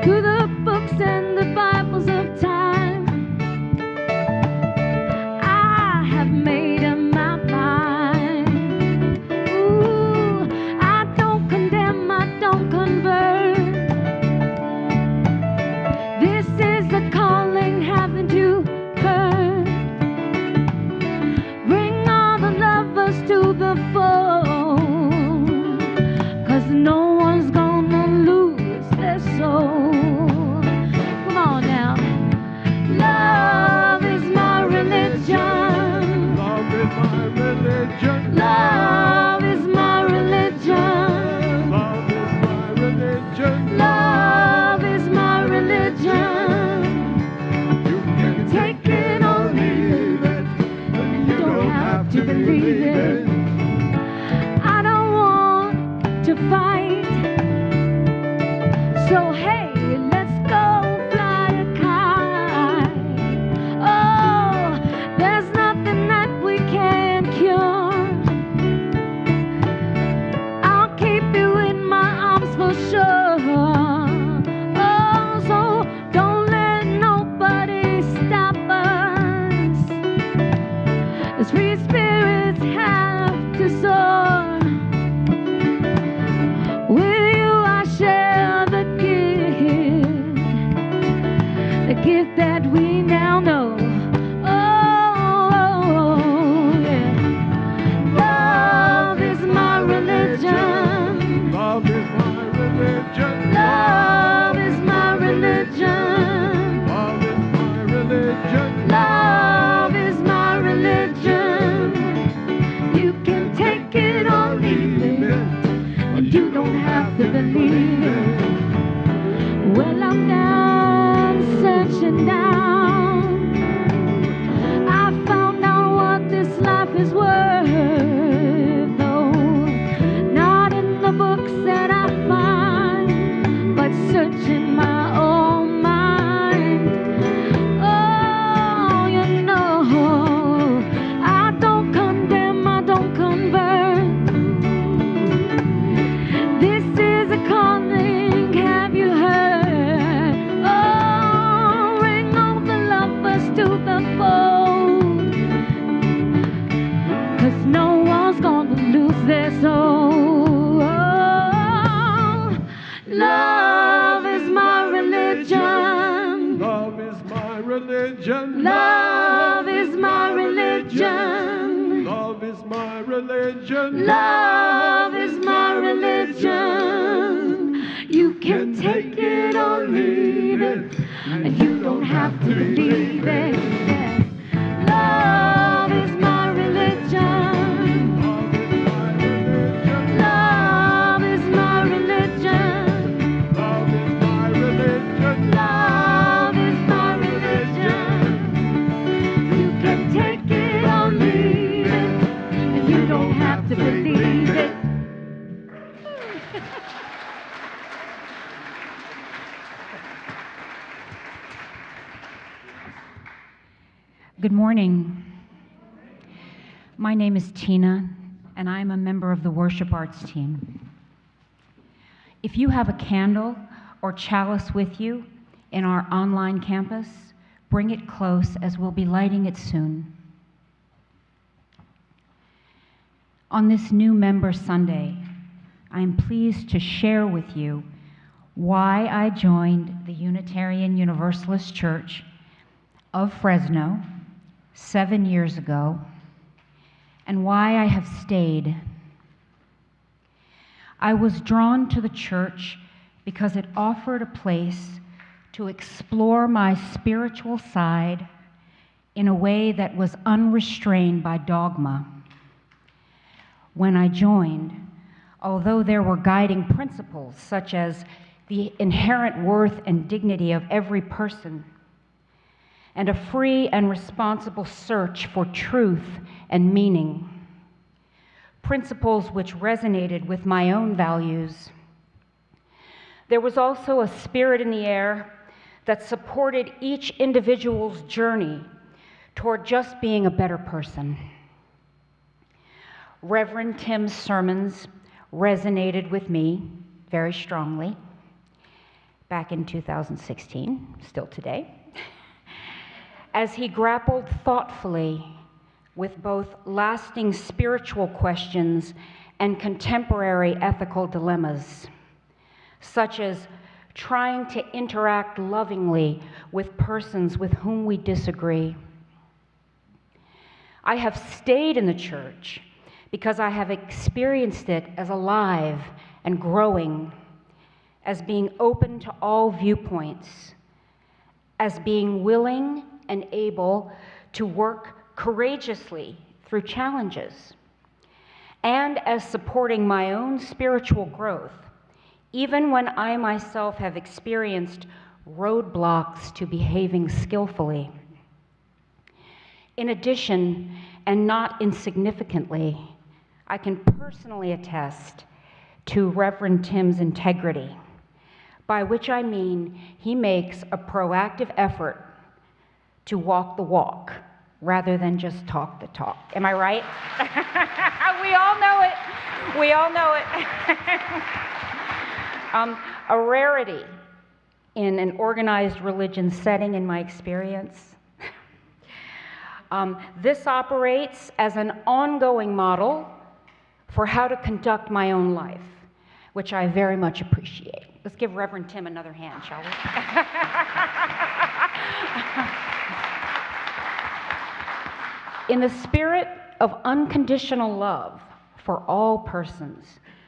through the books and the Bibles of time. I have made up my mind. Ooh, I don't condemn, I don't convert. This is the calling, haven't you heard? Bring all the lovers to the fold, 'cause no one's gonna lose their soul. Come on now. Love is my religion. Love is my religion. Love is my religion. Love is my religion. Love is my religion. You can Take it or leave it. You don't have to believe it. I don't want to fight. So hey, let's go fly a kite. Oh, there's nothing that we can't cure. I'll keep you in my arms for sure. Oh, so don't let nobody stop us. As free spirits have to soar. With you I share the gift that we now know. Oh, yeah. Love is my religion. Love is my religion. Love is my religion. Love is my religion. Love is my religion. You can take it or leave it, but you don't have to believe it. Well, I'm down, searching down. I found out what this life is worth, though not in the books that I find, but searching my own mind. Oh, you know, I don't condemn, I don't convert. This is a calling, have you heard? Oh, bring all the lovers to the fold, 'cause no one's gonna lose their soul. Oh, love is my religion. Love is my religion. Love is my religion. Love is my religion. Love is my religion. You can take it or leave it, and you don't have to believe it. Love is my religion. Love is my religion. Love is my religion. Love is my religion. Love is my religion. You can take it or leave it, and you don't have to believe it. Good morning. My name is Tina, and I'm a member of the worship arts team. If you have a candle or chalice with you in our online campus, bring it close as we'll be lighting it soon. On this new Member Sunday, I am pleased to share with you why I joined the Unitarian Universalist Church of Fresno 7 years ago, and why I have stayed. I was drawn to the church because it offered a place to explore my spiritual side in a way that was unrestrained by dogma. When I joined, although there were guiding principles such as the inherent worth and dignity of every person, and a free and responsible search for truth and meaning, principles which resonated with my own values, there was also a spirit in the air that supported each individual's journey toward just being a better person. Reverend Tim's sermons resonated with me very strongly. back in 2016, still today, as he grappled thoughtfully with both lasting spiritual questions and contemporary ethical dilemmas, such as trying to interact lovingly with persons with whom we disagree. I have stayed in the church because I have experienced it as alive and growing, as being open to all viewpoints, as being willing and able to work courageously through challenges, and as supporting my own spiritual growth, even when I myself have experienced roadblocks to behaving skillfully. In addition, and not insignificantly, I can personally attest to Reverend Tim's integrity, by which I mean he makes a proactive effort to walk the walk rather than just talk the talk. Am I right? We all know it. We all know it. A rarity in an organized religion setting, in my experience. This operates as an ongoing model for how to conduct my own life, which I very much appreciate. Let's give Reverend Tim another hand, shall we? In the spirit of unconditional love for all persons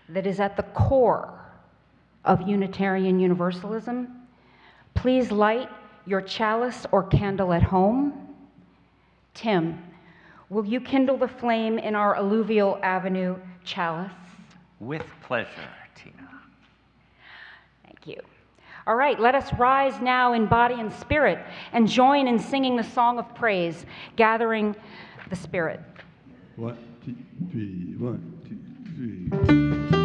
that is at the core of Unitarian Universalism, please light your chalice or candle at home. Tim, will you kindle the flame in our Alluvial Avenue chalice? With pleasure, Tina. Thank you. All right, let us rise now in body and spirit and join in singing the song of praise, gathering the spirit. 1, 2, 3, 1, 2, 3.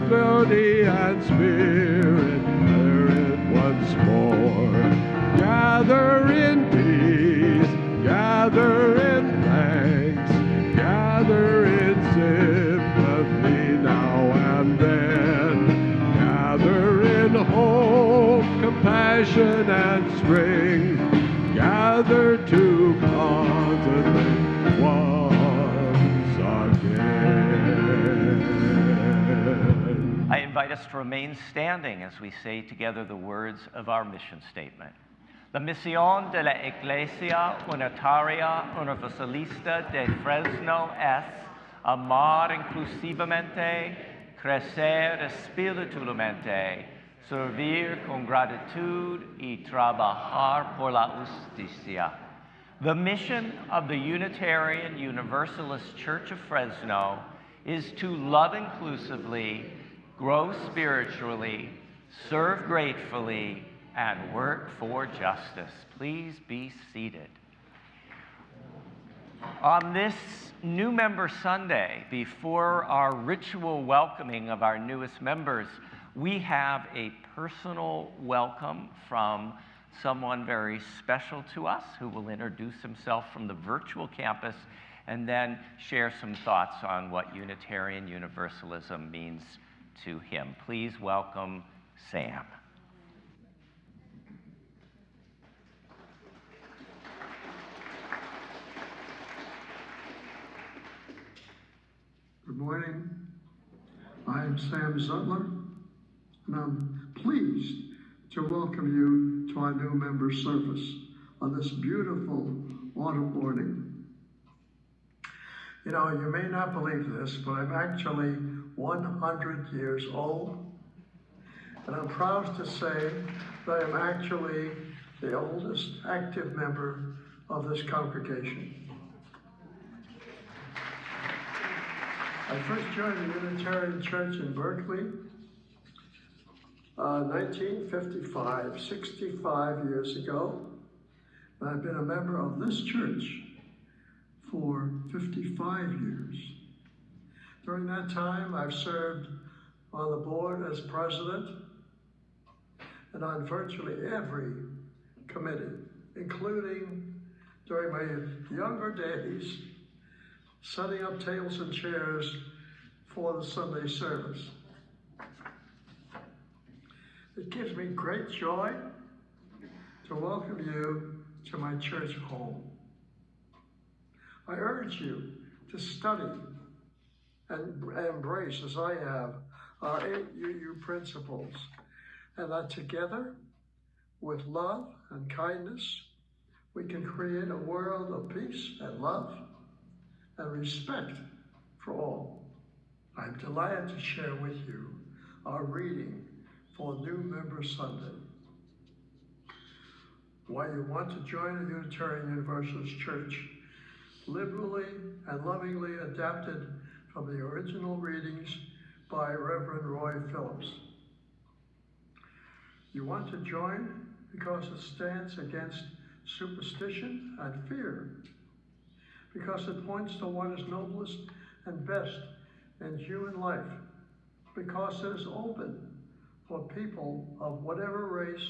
Body and spirit, gather it once more. Gather in peace, gather in thanks, gather in sympathy now and then. Gather in hope, compassion, and strength. Gather to contemplate once again. I invite us to remain standing as we say together the words of our mission statement. La misión de la Iglesia Unitaria Universalista de Fresno es amar inclusivamente, crecer espiritualmente, servir con gratitud y trabajar por la justicia. The mission of the Unitarian Universalist Church of Fresno is to love inclusively, grow spiritually, serve gratefully, and work for justice. Please be seated. On this New Member Sunday, before our ritual welcoming of our newest members, we have a personal welcome from someone very special to us who will introduce himself from the virtual campus and then share some thoughts on what Unitarian Universalism means to him. Please welcome Sam. morning. I'm Sam Zutler, and I'm pleased to welcome you to our new member service on this beautiful autumn morning. You know, you may not believe this, but I'm actually 100 years old, and I'm proud to say that I'm actually the oldest active member of this congregation. I first joined the Unitarian Church in Berkeley, 1955, 65 years ago. And I've been a member of this church for 55 years. During that time, I've served on the board as president and on virtually every committee, including during my younger days, setting up tables and chairs for the Sunday service. It gives me great joy to welcome you to my church home. I urge you to study and embrace, as I have, our 8 UU principles, and that together, with love and kindness, we can create a world of peace and love and respect for all. I'm delighted to share with you our reading for New Member Sunday. Why you want to join a Unitarian Universalist Church, liberally and lovingly adapted from the original readings by Reverend Roy Phillips. You want to join because it stands against superstition and fear, because it points to what is noblest and best in human life, because it is open for people of whatever race,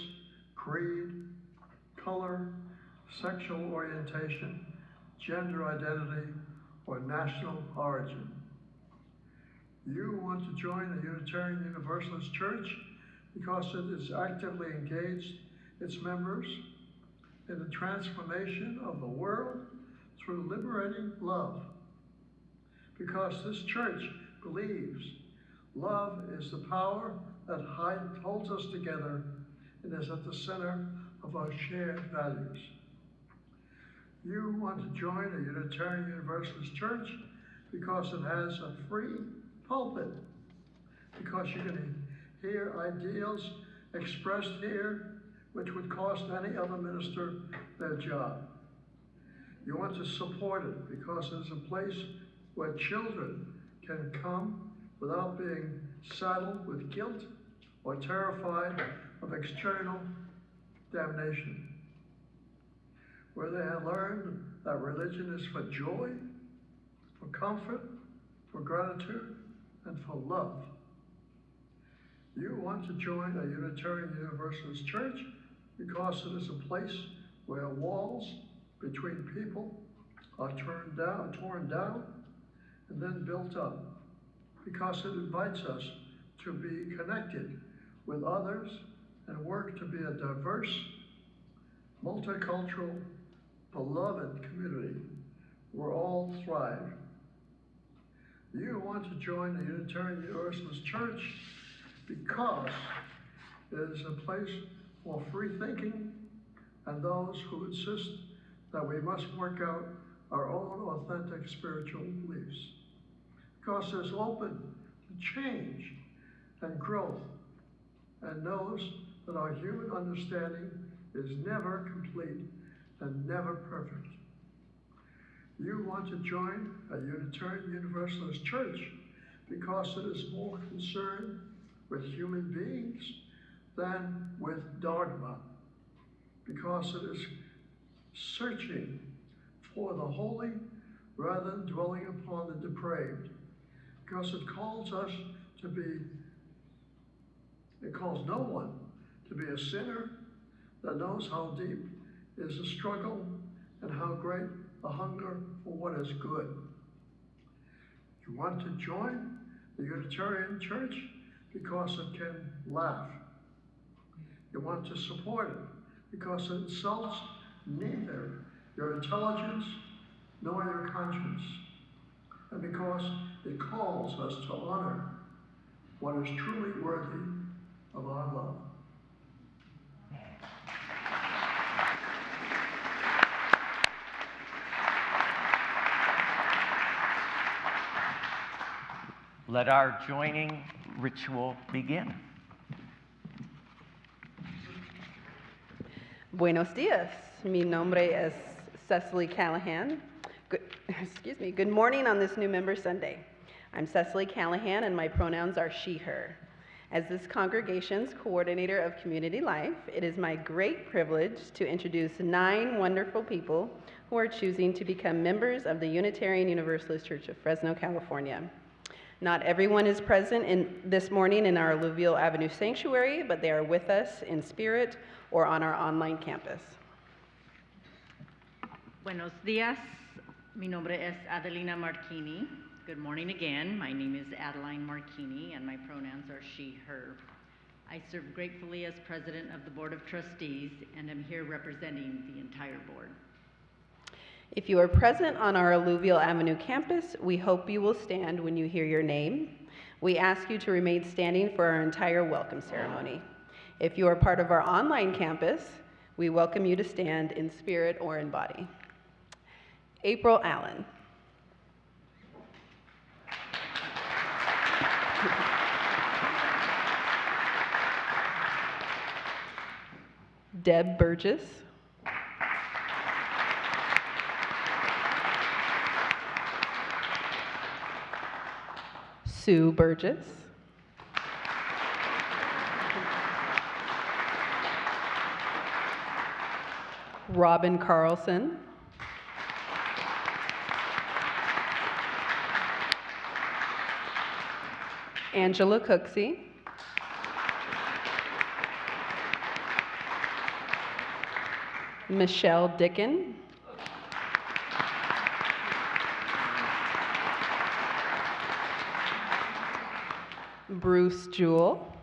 creed, color, sexual orientation, gender identity, or national origin. You want to join the Unitarian Universalist Church because it is actively engaged its members in the transformation of the world through liberating love. Because this church believes love is the power that holds us together and is at the center of our shared values. You want to join a Unitarian Universalist Church because it has a free pulpit, because you can hear ideals expressed here which would cost any other minister their job. You want to support it because it is a place where children can come without being saddled with guilt or terrified of external damnation, where they have learned that religion is for joy, for comfort, for gratitude, and for love. You want to join a Unitarian Universalist Church because it is a place where walls between people are torn down, and then built up, because it invites us to be connected with others and work to be a diverse, multicultural, beloved community where all thrive. You want to join the Unitarian Universalist Church because it is a place for free thinking and those who insist that we must work out our own authentic spiritual beliefs. Because it's open to change and growth and knows that our human understanding is never complete and never perfect. You want to join a Unitarian Universalist Church because it is more concerned with human beings than with dogma, because it is searching for the holy rather than dwelling upon the depraved, because it calls us to be, it calls no one to be a sinner that knows how deep is the struggle and how great the hunger for what is good. You want to join the Unitarian Church because it can laugh. You want to support it because it insults neither your intelligence nor your conscience, and because It calls us to honor what is truly worthy of our love. Let our joining ritual begin. Buenos días. Mi nombre es Cecily Callahan. Good morning on this New Member Sunday. I'm Cecily Callahan, and my pronouns are she, her. As this congregation's coordinator of community life, it is my great privilege to introduce 9 wonderful people who are choosing to become members of the Unitarian Universalist Church of Fresno, California. Not everyone is present this morning in our Alluvial Avenue sanctuary, but they are with us in spirit or on our online campus. Buenos días. Mi nombre es Adelina Marchini. Good morning again. My name is Adeline Marchini, and my pronouns are she, her. I serve gratefully as president of the Board of Trustees, and am here representing the entire board. If you are present on our Alluvial Avenue campus, we hope you will stand when you hear your name. We ask you to remain standing for our entire welcome ceremony. If you are part of our online campus, we welcome you to stand in spirit or in body. April Allen. Deb Burgess. Sue Burgess. Robin Carlson. Angela Cooksey. Michelle Dickin. Bruce Jewell.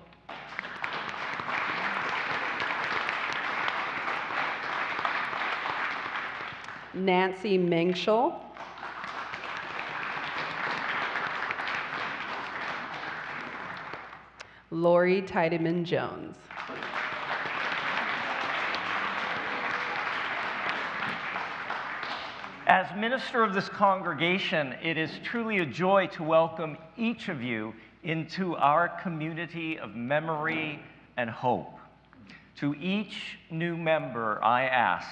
Nancy Mengschel. Lori Tiedemann Jones. As minister of this congregation, it is truly a joy to welcome each of you into our community of memory and hope. To each new member, I ask,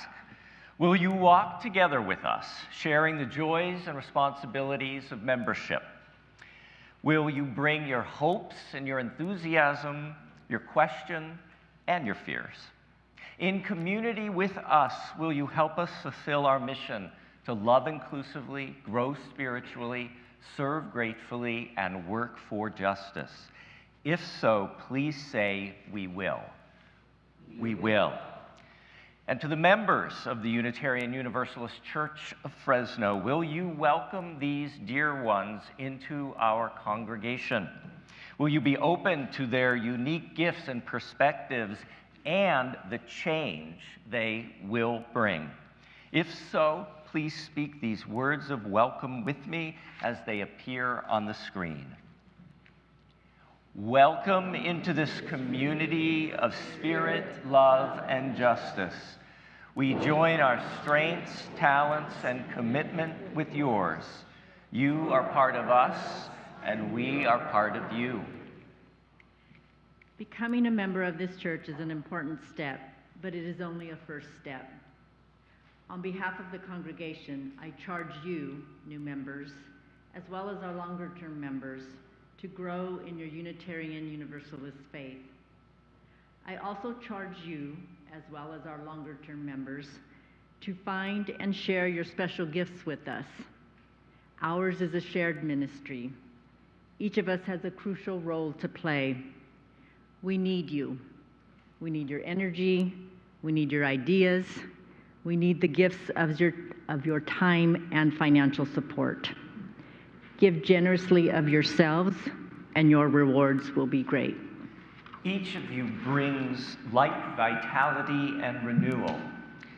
will you walk together with us, sharing the joys and responsibilities of membership? Will you bring your hopes and your enthusiasm, your question, and your fears? In community with us, will you help us fulfill our mission to love inclusively, grow spiritually, serve gratefully, and work for justice? If so, please say, we will. We will. And to the members of the Unitarian Universalist Church of Fresno, will you welcome these dear ones into our congregation? Will you be open to their unique gifts and perspectives and the change they will bring? If so, please speak these words of welcome with me as they appear on the screen. Welcome into this community of spirit, love, and justice. We join our strengths, talents, and commitment with yours. You are part of us, and we are part of you. Becoming a member of this church is an important step, but it is only a first step. On behalf of the congregation, I charge you, new members, as well as our longer-term members, to grow in your Unitarian Universalist faith. I also charge you, as well as our longer-term members, to find and share your special gifts with us. Ours is a shared ministry. Each of us has a crucial role to play. We need you. We need your energy. We need your ideas. We need the gifts of your time and financial support. Give generously of yourselves, and your rewards will be great. Each of you brings light, vitality, and renewal.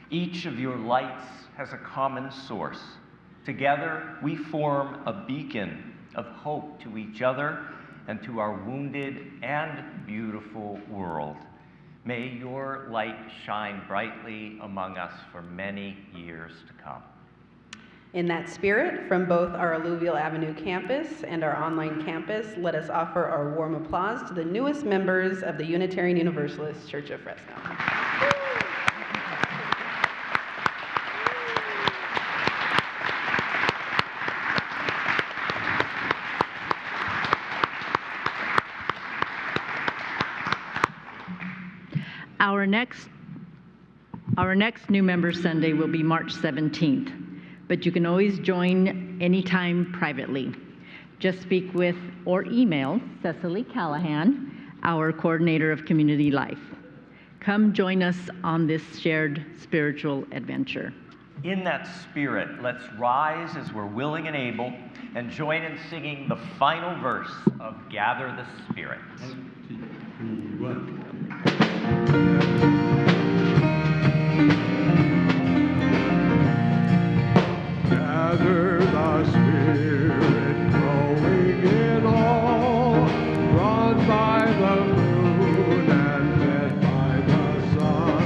Each of your lights has a common source. Together, we form a beacon of hope to each other and to our wounded and beautiful world. May your light shine brightly among us for many years to come. In that spirit, from both our Alluvial Avenue campus and our online campus, let us offer our warm applause to the newest members of the Unitarian Universalist Church of Fresno. Our next New Member Sunday will be March 17th, but you can always join anytime privately. Just speak with or email Cecily Callahan, our coordinator of community life. Come join us on this shared spiritual adventure. In that spirit, let's rise as we're willing and able and join in singing the final verse of Gather the Spirit. 1, 2, 3, 1. Gather the Spirit, growing in all, drawn by the moon and fed by the sun,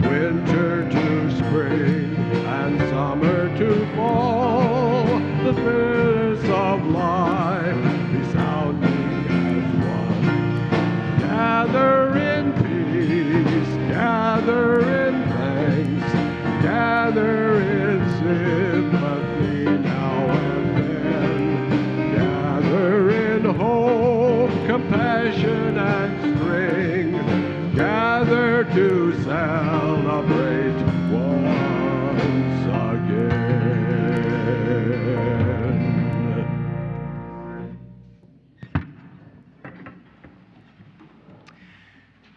winter to spring and summer to fall, the spirits of life resounding as one. Gather in peace, gather in thanks, gather in sympathy now and then, gather in hope, compassion and strength, gather to celebrate once again.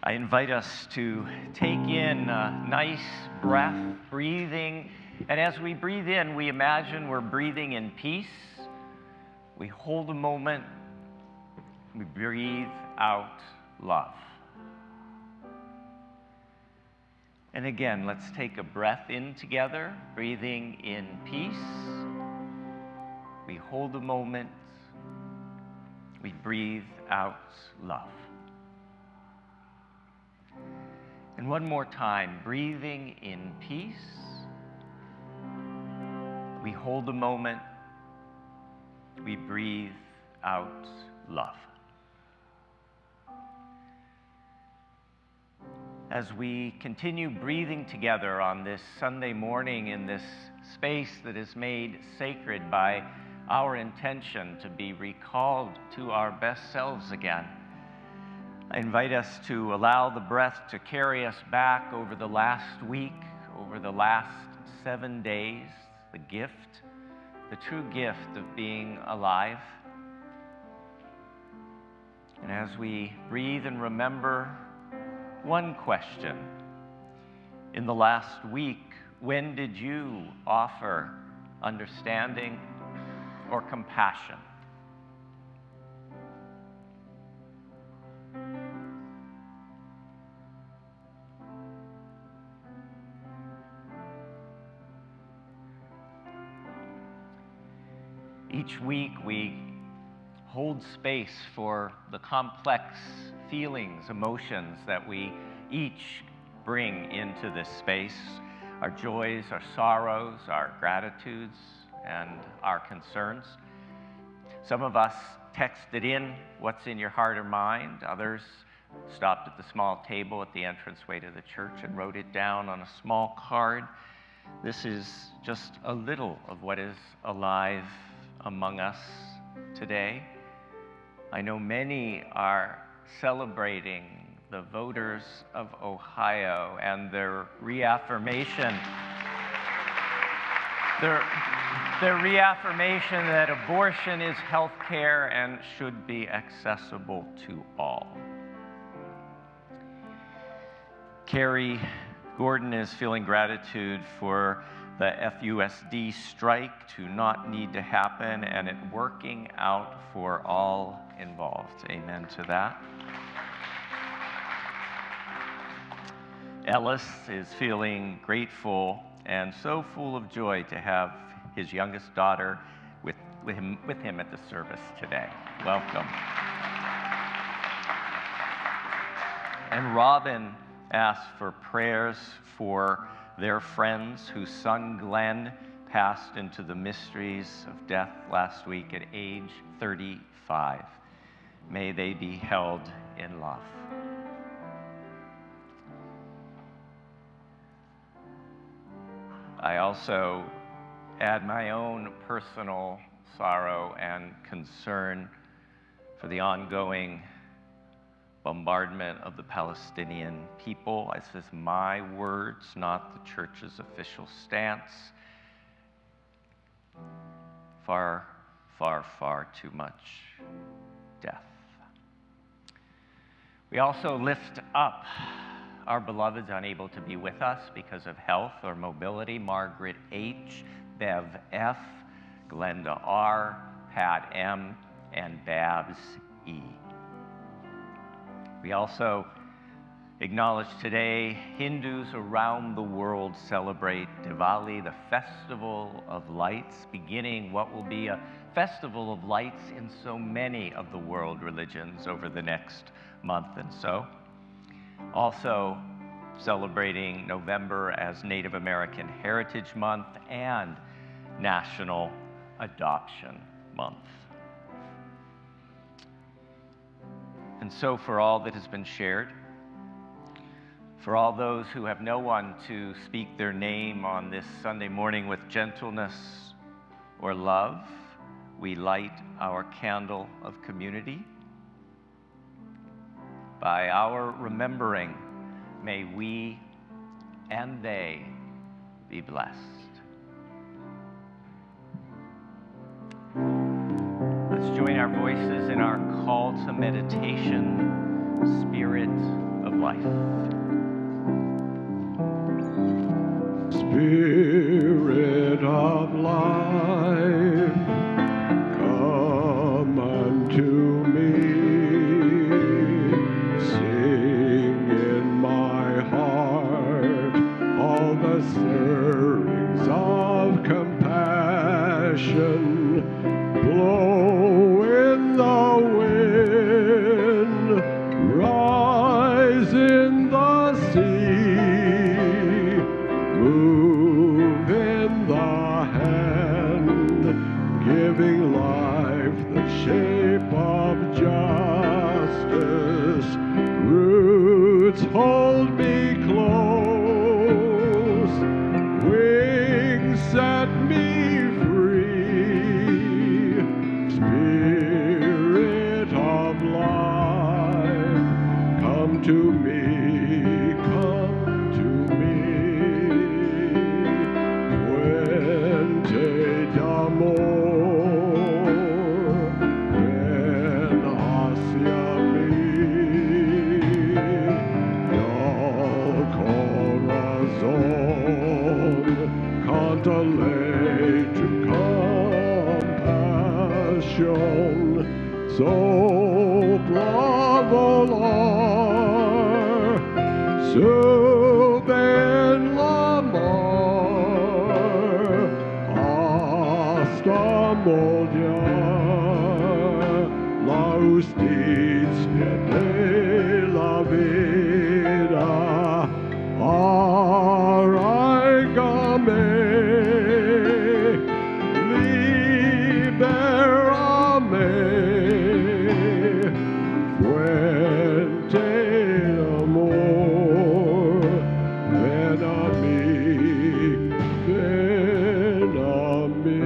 I invite us to take in a nice breath, breathing, and as we breathe in, we imagine we're breathing in peace. We hold a moment, we breathe out love. And again, let's take a breath in together, breathing in peace. We hold a moment, we breathe out love. And one more time, breathing in peace. We hold a moment, we breathe out love. As we continue breathing together on this Sunday morning in this space that is made sacred by our intention to be recalled to our best selves again, I invite us to allow the breath to carry us back over the last week, over the last 7 days, the gift, the true gift of being alive. And as we breathe and remember, one question. In the last week, when did you offer understanding or compassion? Each week we hold space for the complex feelings, emotions that we each bring into this space, our joys, our sorrows, our gratitudes, and our concerns. Some of us texted in what's in your heart or mind. Others stopped at the small table at the entranceway to the church and wrote it down on a small card. This is just a little of what is alive among us today. I know many are celebrating the voters of Ohio and their reaffirmation that abortion is health care and should be accessible to all. Carrie Gordon is feeling gratitude for the FUSD strike to not need to happen and it working out for all involved. Amen to that. Ellis is feeling grateful and so full of joy to have his youngest daughter with with him at the service today. Welcome. And Robin asked for prayers for their friends whose son Glenn passed into the mysteries of death last week at age 35. May they be held in love. I also add my own personal sorrow and concern for the ongoing bombardment of the Palestinian people. This is my words, not the church's official stance. Far, far, far too much death. We also lift up our beloveds unable to be with us because of health or mobility: Margaret H., Bev F., Glenda R., Pat M., and Babs E. We also acknowledge today Hindus around the world celebrate Diwali, the festival of lights, beginning what will be a festival of lights in so many of the world religions over the next month and so. Also celebrating November as Native American Heritage Month and National Adoption Month. And so for all that has been shared, for all those who have no one to speak their name on this Sunday morning with gentleness or love, we light our candle of community. By our remembering, may we and they be blessed. Let's join our voices in our call to meditation, Spirit of Life. Spirit of life, come unto me. Sing in my heart all the stirrings of compassion. Blow in the wind, rise in the sea, move in the hand, giving life the shape of justice. Roots hold me close, wings set me free. Spirit of life, come to me, come to me. Fuente d'amor, ven hacia mí. Al corazón, cántale tu compasión. Sopla volar, sube en la mar, hasta moldear la justicia de la vida. Arraigame, libérame, fuente de amor, ven a mí, ven a mí.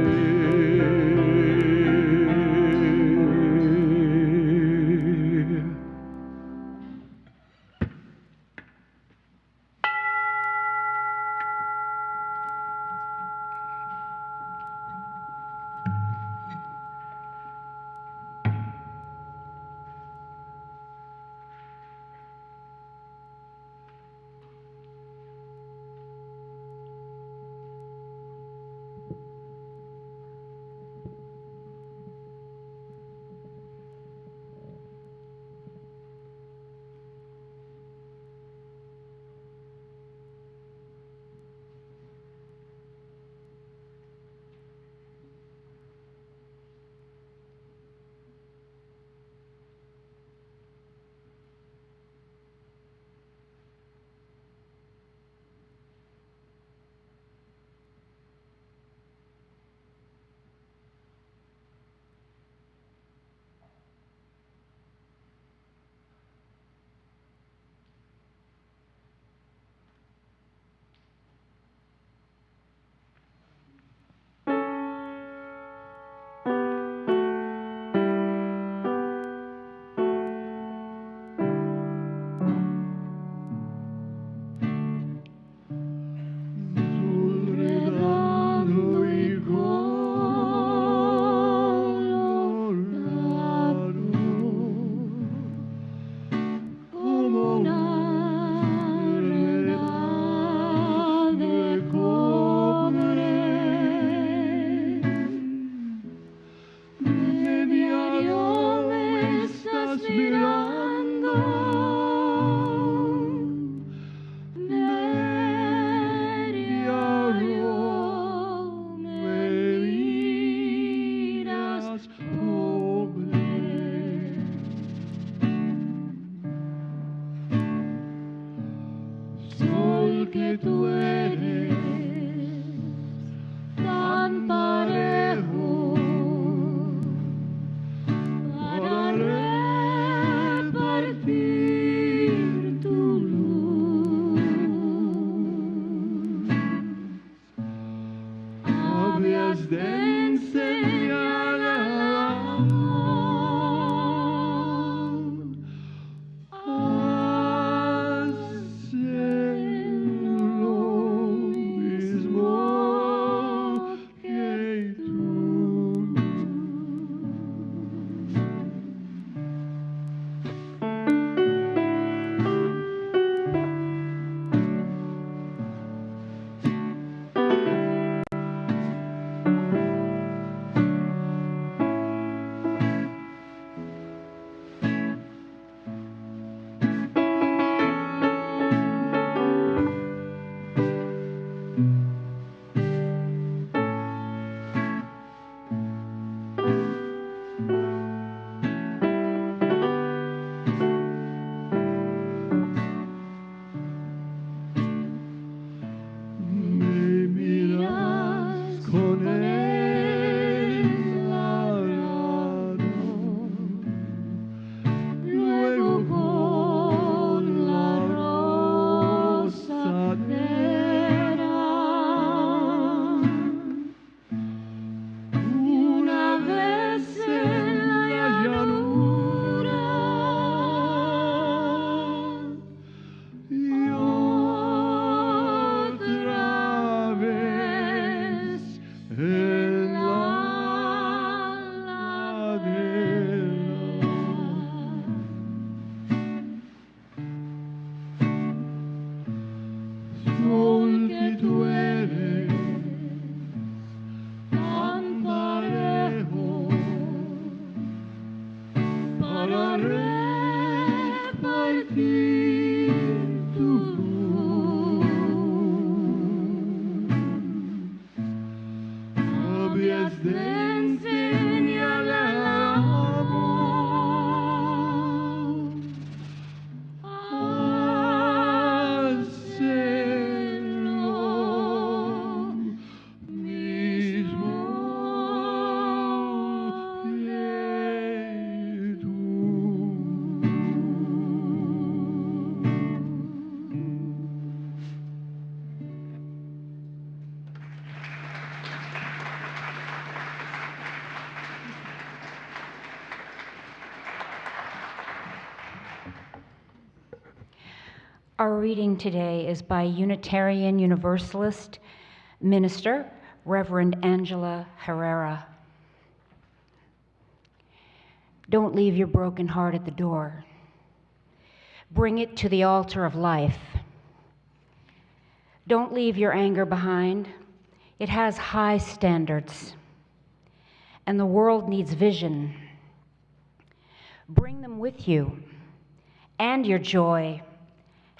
Abias de enseñar el amor, hacer lo mismo que tú. Me miras con el arado, luego con la rosadera. Una vez en la llanura y otra vez en la ladera. Sol que tú eres tan parejo para repartir tu luz. Habías de enseñar el amor, hacer lo mismo que tú. Our reading today is by Unitarian Universalist minister, Reverend Angela Herrera. Don't leave your broken heart at the door. Bring it to the altar of life. Don't leave your anger behind. It has high standards, and the world needs vision. Bring them with you, and your joy,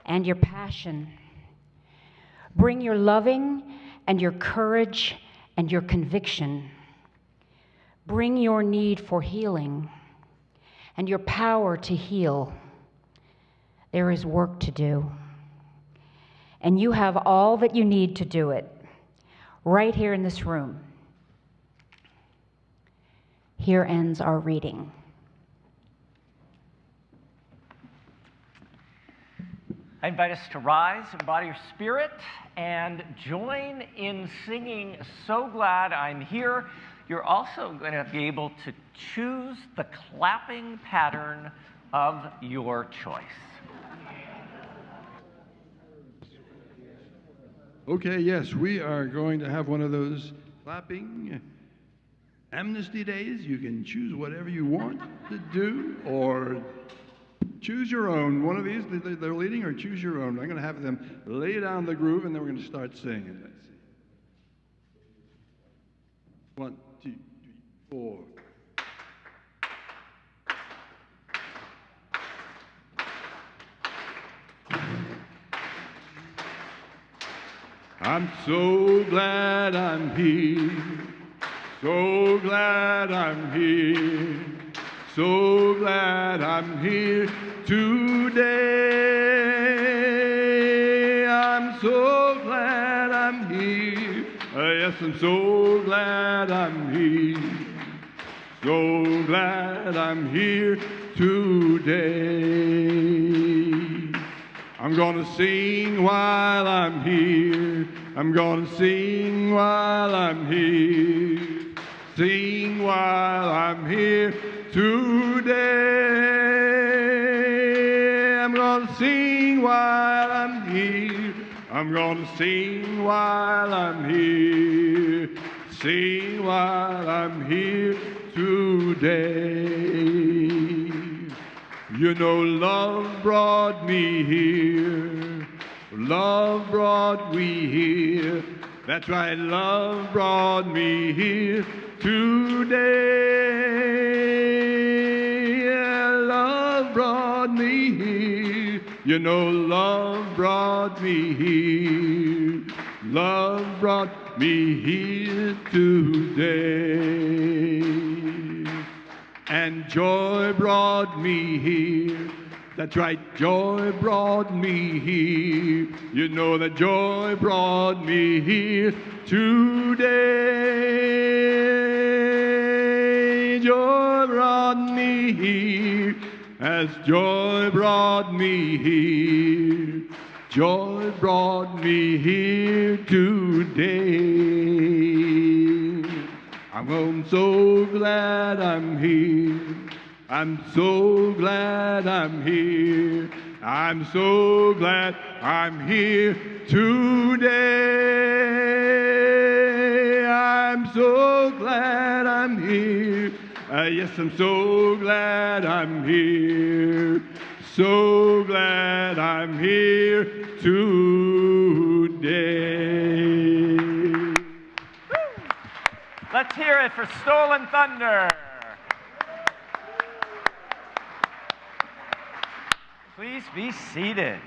and your passion. Bring your loving and your courage and your conviction. Bring your need for healing and your power to heal. There is work to do, and you have all that you need to do it, right here in this room. Here ends our reading. I invite us to rise, embody your spirit, and join in singing So Glad I'm Here. You're also going to be able to choose the clapping pattern of your choice. Okay, yes, we are going to have one of those clapping amnesty days. You can choose whatever you want to do, or choose your own. One of these they're leading, or choose your own. I'm going to have them lay down the groove, and then we're going to start singing. Let's see. 1, 2, 3, 4. I'm so glad I'm here, so glad I'm here, so glad I'm here today. I'm so glad I'm here, yes, I'm so glad I'm here, so glad I'm here today. I'm gonna sing while I'm here, I'm gonna sing while I'm here. Sing while I'm here today. I'm gonna sing while I'm here. I'm gonna sing while I'm here. Sing while I'm here today. You know love brought me here. Love brought me here. That's right, love brought me here today. Yeah, love brought me here. You know love brought me here. Love brought me here today. And joy brought me here. That's right, joy brought me here. You know that joy brought me here today. Joy brought me here, as joy brought me here. Joy brought me here today. I'm so glad I'm here. I'm so glad I'm here. I'm so glad I'm here today. I'm so glad I'm here. Yes, I'm so glad I'm here. So glad I'm here today. Let's hear it for Stolen Thunder. Please be seated.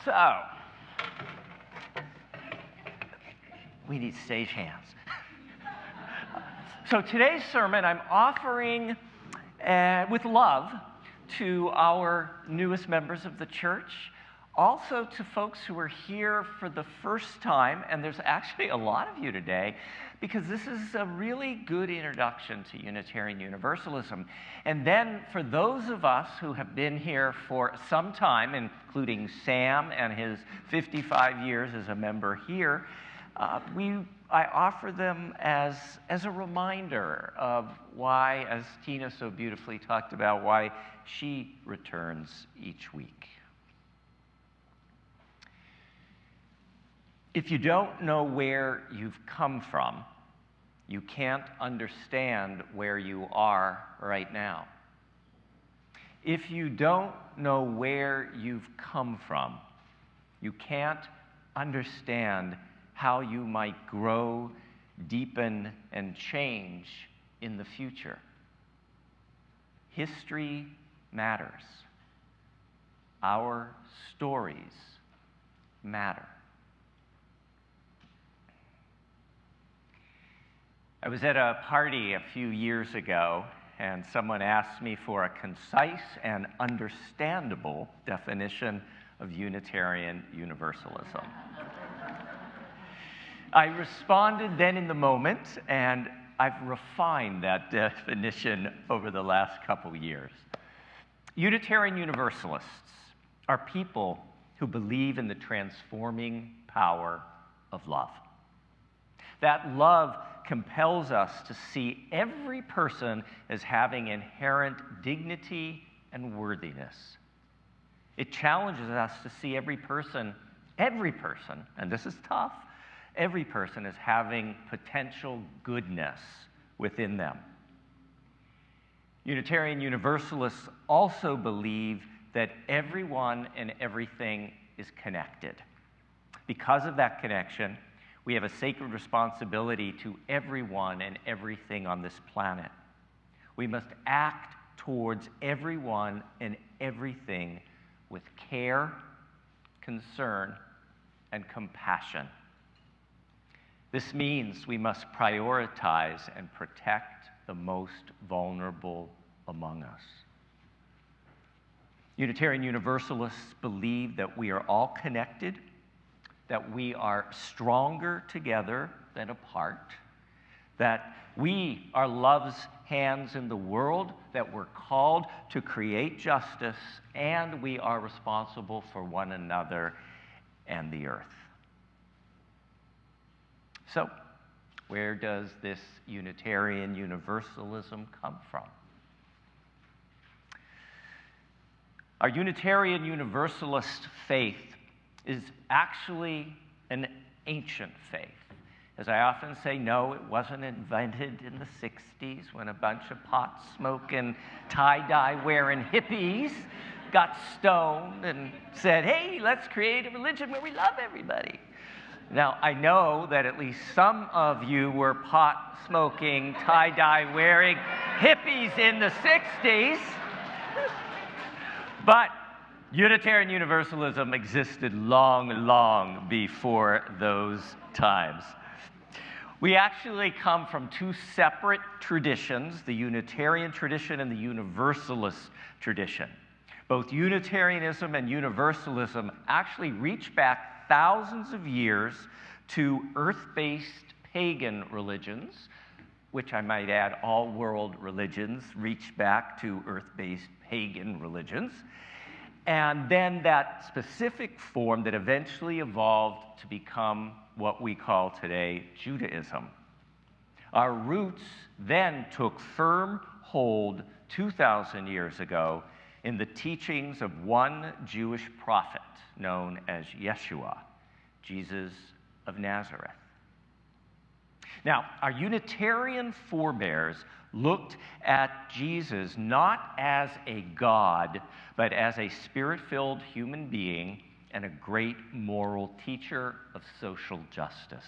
So, we need stage hands. So today's sermon I'm offering with love to our newest members of the church, also to folks who are here for the first time, and there's actually a lot of you today, because this is a really good introduction to Unitarian Universalism. And then for those of us who have been here for some time, including Sam and his 55 years as a member here, I offer them as a reminder of why, as Tina so beautifully talked about, why she returns each week. If you don't know where you've come from, you can't understand where you are right now. If you don't know where you've come from, you can't understand how you might grow, deepen, and change in the future. History matters. Our stories matter. I was at a party a few years ago, and someone asked me for a concise and understandable definition of Unitarian Universalism. I responded then in the moment, and I've refined that definition over the last couple years. Unitarian Universalists are people who believe in the transforming power of love. That love compels us to see every person as having inherent dignity and worthiness. It challenges us to see every person, and this is tough, every person as having potential goodness within them. Unitarian Universalists also believe that everyone and everything is connected. Because of that connection, we have a sacred responsibility to everyone and everything on this planet. We must act towards everyone and everything with care, concern, and compassion. This means we must prioritize and protect the most vulnerable among us. Unitarian Universalists believe that we are all connected, that we are stronger together than apart, that we are love's hands in the world, that we're called to create justice, and we are responsible for one another and the earth. So, where does this Unitarian Universalism come from? Our Unitarian Universalist faith is actually an ancient faith. As I often say, no, it wasn't invented in the 60s when a bunch of pot-smoking, tie-dye wearing hippies got stoned and said, hey, let's create a religion where we love everybody. Now, I know that at least some of you were pot-smoking, tie-dye wearing hippies in the 60s, but Unitarian Universalism existed long, long before those times. We actually come from two separate traditions, the Unitarian tradition and the Universalist tradition. Both Unitarianism and Universalism actually reach back thousands of years to earth-based pagan religions, which I might add, all world religions reach back to earth-based pagan religions. And then that specific form that eventually evolved to become what we call today Judaism. Our roots then took firm hold 2,000 years ago in the teachings of one Jewish prophet known as Yeshua, Jesus of Nazareth. Now, our Unitarian forebears looked at Jesus not as a God, but as a spirit-filled human being and a great moral teacher of social justice.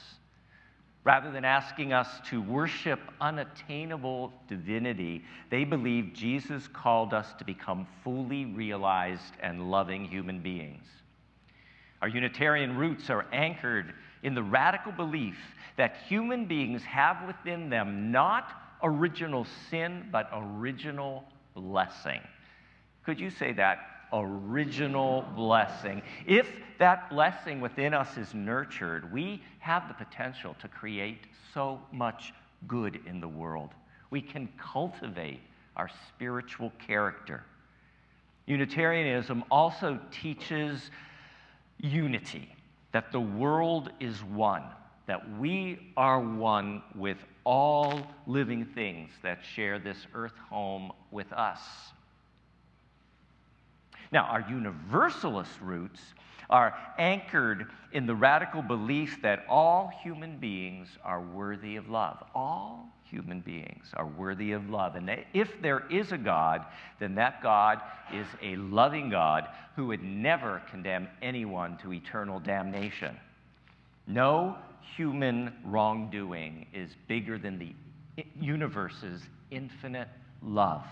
Rather than asking us to worship unattainable divinity, they believed Jesus called us to become fully realized and loving human beings. Our Unitarian roots are anchored in the radical belief that human beings have within them not original sin, but original blessing. Could you say that? Original blessing. If that blessing within us is nurtured, we have the potential to create so much good in the world. We can cultivate our spiritual character. Unitarianism also teaches unity, that the world is one, that we are one with all living things that share this earth home with us. Now, our Universalist roots are anchored in the radical belief that all human beings are worthy of love. All human beings are worthy of love. And if there is a God, then that God is a loving God who would never condemn anyone to eternal damnation. No human wrongdoing is bigger than the universe's infinite love.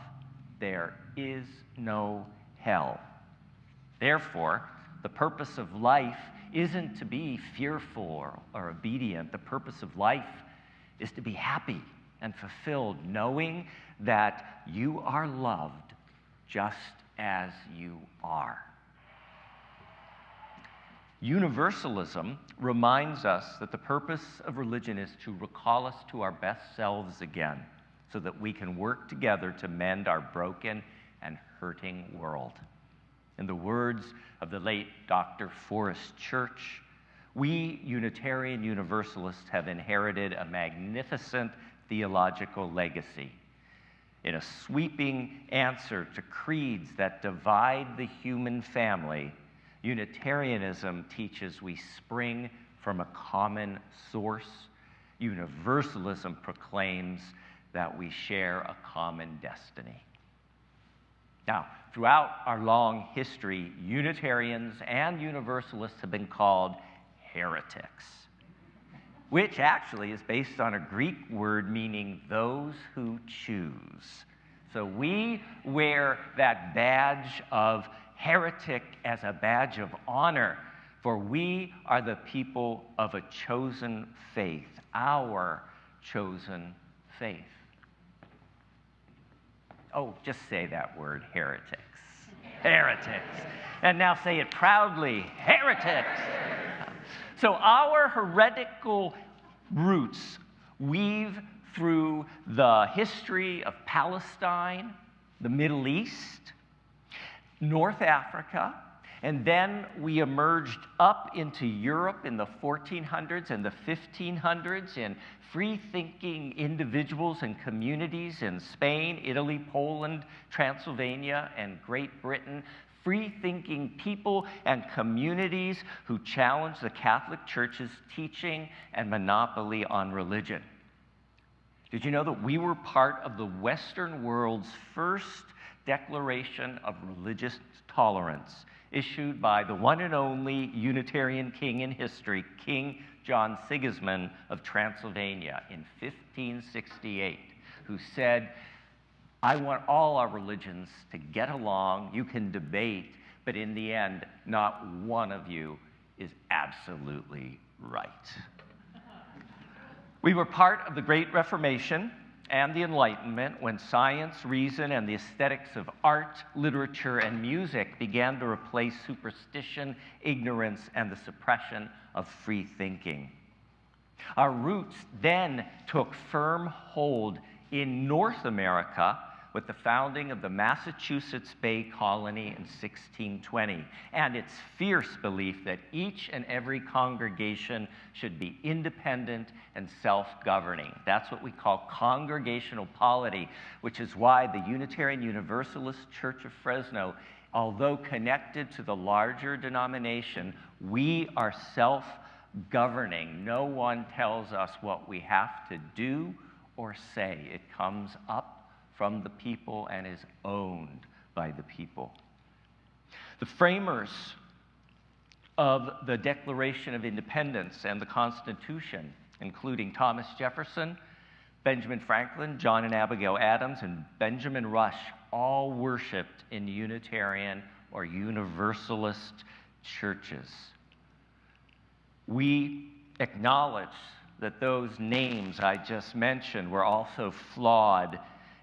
There is no hell. Therefore, the purpose of life isn't to be fearful or obedient. The purpose of life is to be happy and fulfilled, knowing that you are loved just as you are. Universalism reminds us that the purpose of religion is to recall us to our best selves again, so that we can work together to mend our broken and hurting world. In the words of the late Dr. Forrest Church, we Unitarian Universalists have inherited a magnificent theological legacy. In a sweeping answer to creeds that divide the human family, Unitarianism teaches we spring from a common source. Universalism proclaims that we share a common destiny. Now, throughout our long history, Unitarians and Universalists have been called heretics, which actually is based on a Greek word meaning those who choose. So we wear that badge of heretic as a badge of honor, for we are the people of a chosen faith, our chosen faith. Oh, just say that word, heretics. Heretics. And now say it proudly, heretics. So our heretical roots weave through the history of Palestine, the Middle East, North Africa, and then we emerged up into Europe in the 1400s and the 1500s in free-thinking individuals and communities in Spain, Italy, Poland, Transylvania, and Great Britain. Free-thinking people and communities who challenged the Catholic Church's teaching and monopoly on religion. Did you know that we were part of the Western world's first declaration of religious tolerance, issued by the one and only Unitarian king in history, King John Sigismund of Transylvania in 1568, who said, I want all our religions to get along. You can debate, but in the end, not one of you is absolutely right. We were part of the Great Reformation and the Enlightenment when science, reason, and the aesthetics of art, literature, and music began to replace superstition, ignorance, and the suppression of free thinking. Our roots then took firm hold in North America with the founding of the Massachusetts Bay Colony in 1620, and its fierce belief that each and every congregation should be independent and self-governing. That's what we call congregational polity, which is why the Unitarian Universalist Church of Fresno, although connected to the larger denomination, we are self-governing. No one tells us what we have to do or say. It comes up from the people and is owned by the people. The framers of the Declaration of Independence and the Constitution, including Thomas Jefferson, Benjamin Franklin, John and Abigail Adams, and Benjamin Rush, all worshiped in Unitarian or Universalist churches. We acknowledge that those names I just mentioned were also flawed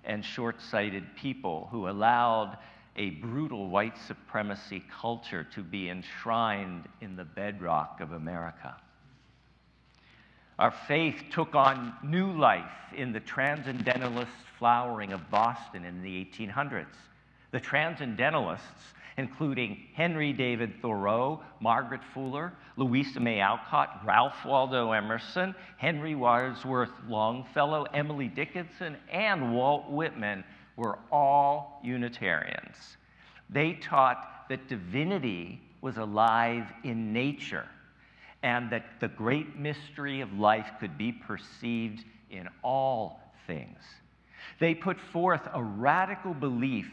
and short-sighted people who allowed a brutal white supremacy culture to be enshrined in the bedrock of America. Our faith took on new life in the transcendentalist flowering of Boston in the 1800s. The transcendentalists, including Henry David Thoreau, Margaret Fuller, Louisa May Alcott, Ralph Waldo Emerson, Henry Wadsworth Longfellow, Emily Dickinson, and Walt Whitman were all Unitarians. They taught that divinity was alive in nature and that the great mystery of life could be perceived in all things. They put forth a radical belief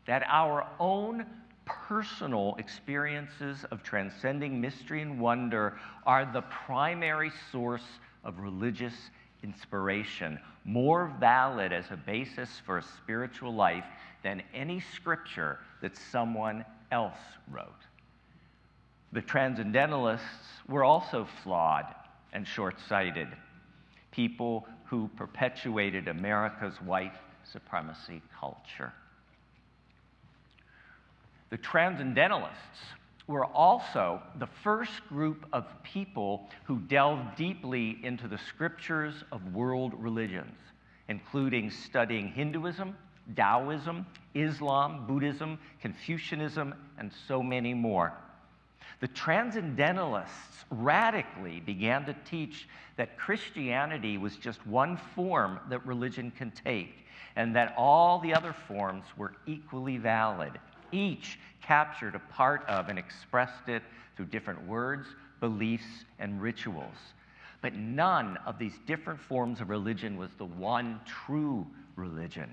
that our own personal experiences of transcending mystery and wonder are the primary source of religious inspiration, more valid as a basis for a spiritual life than any scripture that someone else wrote. The transcendentalists were also flawed and short-sighted, people who perpetuated America's white supremacy culture. The transcendentalists were also the first group of people who delved deeply into the scriptures of world religions, including studying Hinduism, Taoism, Islam, Buddhism, Confucianism, and so many more. The transcendentalists radically began to teach that Christianity was just one form that religion can take, and that all the other forms were equally valid. Each captured a part of and expressed it through different words, beliefs, and rituals. But none of these different forms of religion was the one true religion.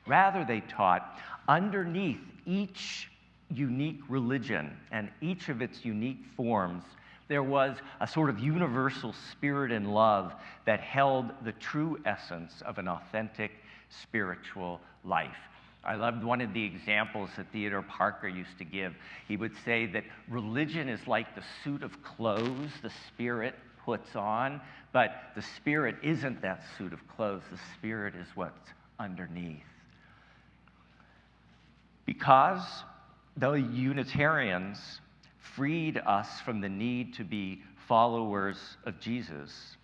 Rather, they taught underneath each unique religion and each of its unique forms, there was a sort of universal spirit and love that held the true essence of an authentic spiritual life. I loved one of the examples that Theodore Parker used to give. He would say that religion is like the suit of clothes the spirit puts on, but the spirit isn't that suit of clothes. The spirit is what's underneath. Because the Unitarians freed us from the need to be followers of Jesus.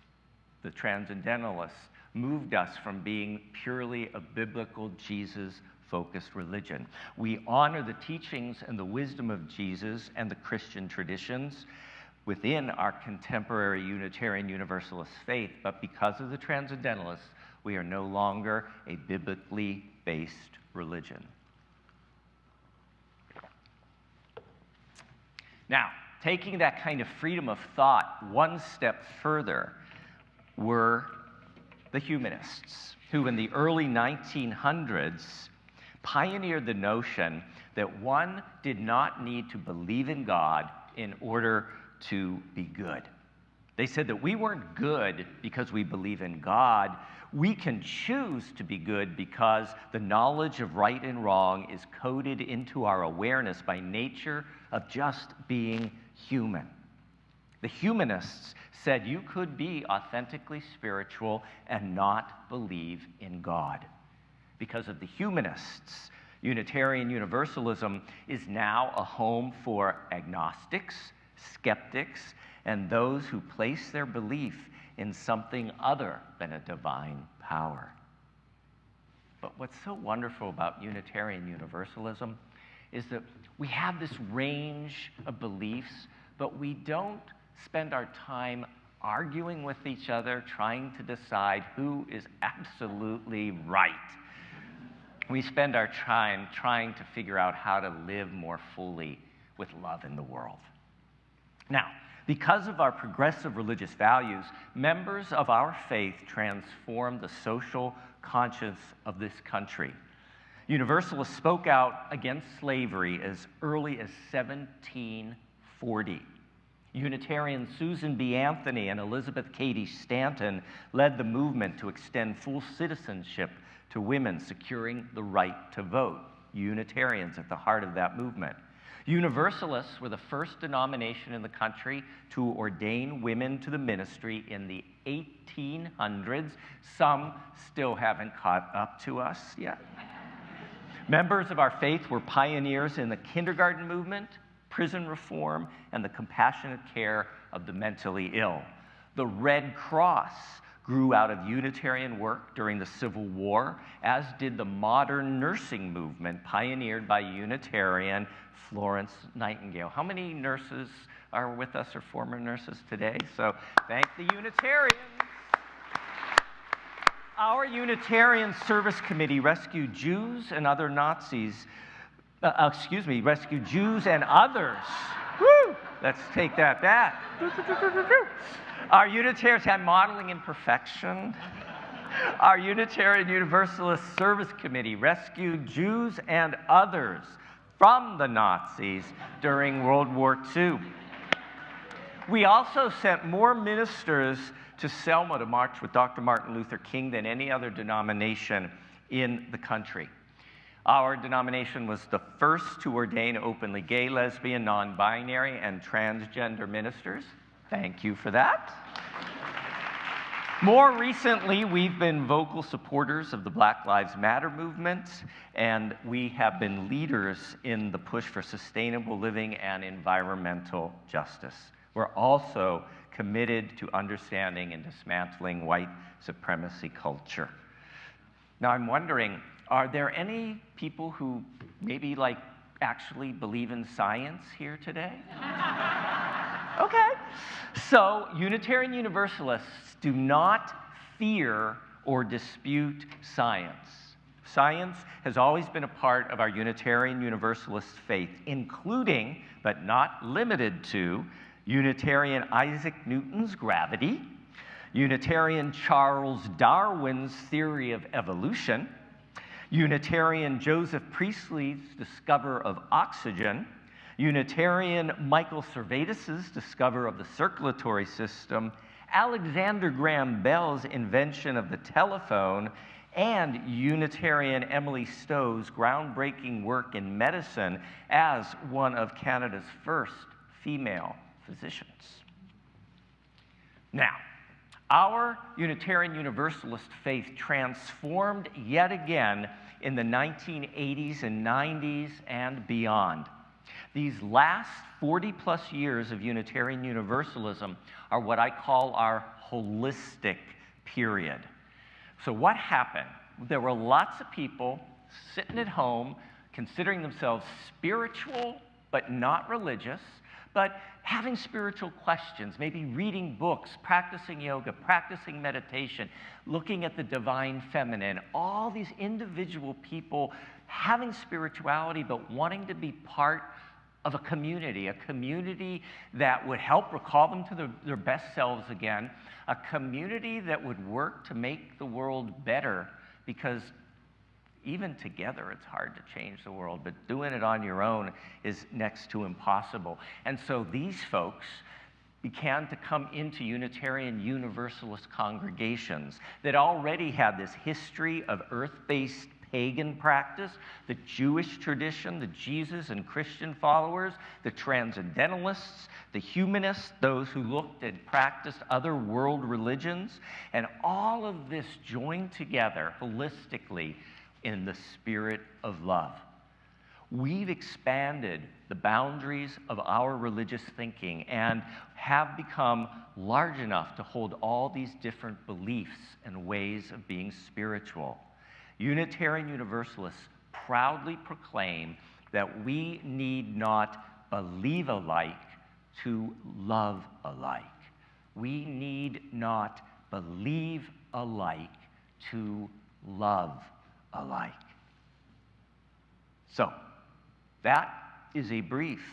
The Transcendentalists moved us from being purely a biblical, Jesus-focused religion. We honor the teachings and the wisdom of Jesus and the Christian traditions within our contemporary Unitarian Universalist faith, but because of the Transcendentalists, we are no longer a biblically based religion. Now, taking that kind of freedom of thought one step further were the humanists, who in the early 1900s pioneered the notion that one did not need to believe in God in order to be good. They said that we weren't good because we believe in God. We can choose to be good because the knowledge of right and wrong is coded into our awareness by nature of just being human. The humanists said you could be authentically spiritual and not believe in God. Because of the humanists, Unitarian Universalism is now a home for agnostics, skeptics, and those who place their belief in something other than a divine power. But what's so wonderful about Unitarian Universalism is that we have this range of beliefs, but we don't spend our time arguing with each other, trying to decide who is absolutely right. We spend our time trying to figure out how to live more fully with love in the world. Now, because of our progressive religious values, members of our faith transformed the social conscience of this country. Universalists spoke out against slavery as early as 1740. Unitarian Susan B. Anthony and Elizabeth Cady Stanton led the movement to extend full citizenship to women, securing the right to vote. Unitarians at the heart of that movement. Universalists were the first denomination in the country to ordain women to the ministry in the 1800s. Some still haven't caught up to us yet. Members of our faith were pioneers in the kindergarten movement, prison reform, and the compassionate care of the mentally ill. The Red Cross grew out of Unitarian work during the Civil War, as did the modern nursing movement pioneered by Unitarian Florence Nightingale. How many nurses are with us or former nurses today? So thank the Unitarians. Our Unitarian Service Committee rescued Jews and other Nazis, rescued Jews and others. Woo! Let's take that back. Our Unitarians had modeling in perfection. Our Unitarian Universalist Service Committee rescued Jews and others from the Nazis during World War II. We also sent more ministers to Selma to march with Dr. Martin Luther King than any other denomination in the country. Our denomination was the first to ordain openly gay, lesbian, non-binary, and transgender ministers. Thank you for that. More recently, we've been vocal supporters of the Black Lives Matter movement, and we have been leaders in the push for sustainable living and environmental justice. We're also committed to understanding and dismantling white supremacy culture. Now, I'm wondering, are there any people who maybe actually believe in science here today? Okay. So, Unitarian Universalists do not fear or dispute science. Science has always been a part of our Unitarian Universalist faith, including, but not limited to, Unitarian Isaac Newton's gravity, Unitarian Charles Darwin's theory of evolution, Unitarian Joseph Priestley's discoverer of oxygen, Unitarian Michael Servetus's discoverer of the circulatory system, Alexander Graham Bell's invention of the telephone, and Unitarian Emily Stowe's groundbreaking work in medicine as one of Canada's first female physicians. Now, our Unitarian Universalist faith transformed yet again in the 1980s and 90s and beyond. These last 40-plus years of Unitarian Universalism are what I call our holistic period. So what happened? There were lots of people sitting at home considering themselves spiritual but not religious, but having spiritual questions, maybe reading books, practicing yoga, practicing meditation, looking at the divine feminine, all these individual people having spirituality but wanting to be part of a community that would help recall them to their best selves again, a community that would work to make the world better, because even together, it's hard to change the world, but doing it on your own is next to impossible. And so these folks began to come into Unitarian Universalist congregations that already had this history of earth-based pagan practice, the Jewish tradition, the Jesus and Christian followers, the transcendentalists, the humanists, those who looked and practiced other world religions, and all of this joined together holistically in the spirit of love. We've expanded the boundaries of our religious thinking and have become large enough to hold all these different beliefs and ways of being spiritual. Unitarian Universalists proudly proclaim that we need not believe alike to love alike. We need not believe alike to love alike. So, that is a brief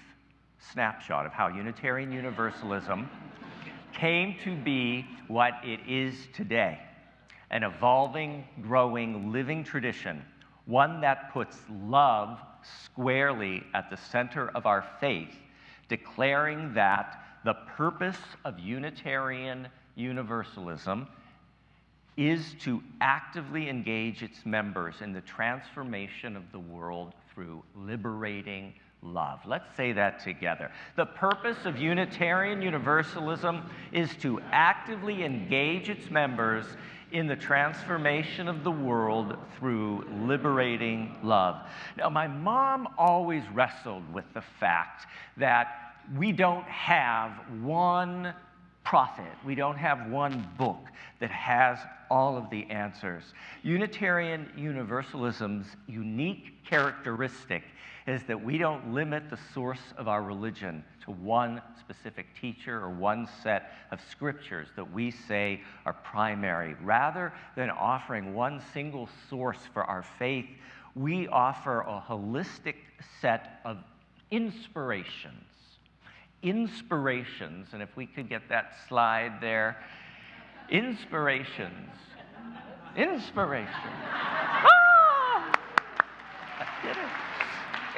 snapshot of how Unitarian Universalism came to be what it is today. An evolving, growing, living tradition, one that puts love squarely at the center of our faith, declaring that the purpose of Unitarian Universalism is to actively engage its members in the transformation of the world through liberating love. Let's say that together. The purpose of Unitarian Universalism is to actively engage its members in the transformation of the world through liberating love. Now, my mom always wrestled with the fact that we don't have one prophet, we don't have one book that has all of the answers. Unitarian Universalism's unique characteristic is that we don't limit the source of our religion to one specific teacher or one set of scriptures that we say are primary. Rather than offering one single source for our faith, we offer a holistic set of inspirations. Inspirations, and if we could get that slide there. Inspirations. Ah! I did it.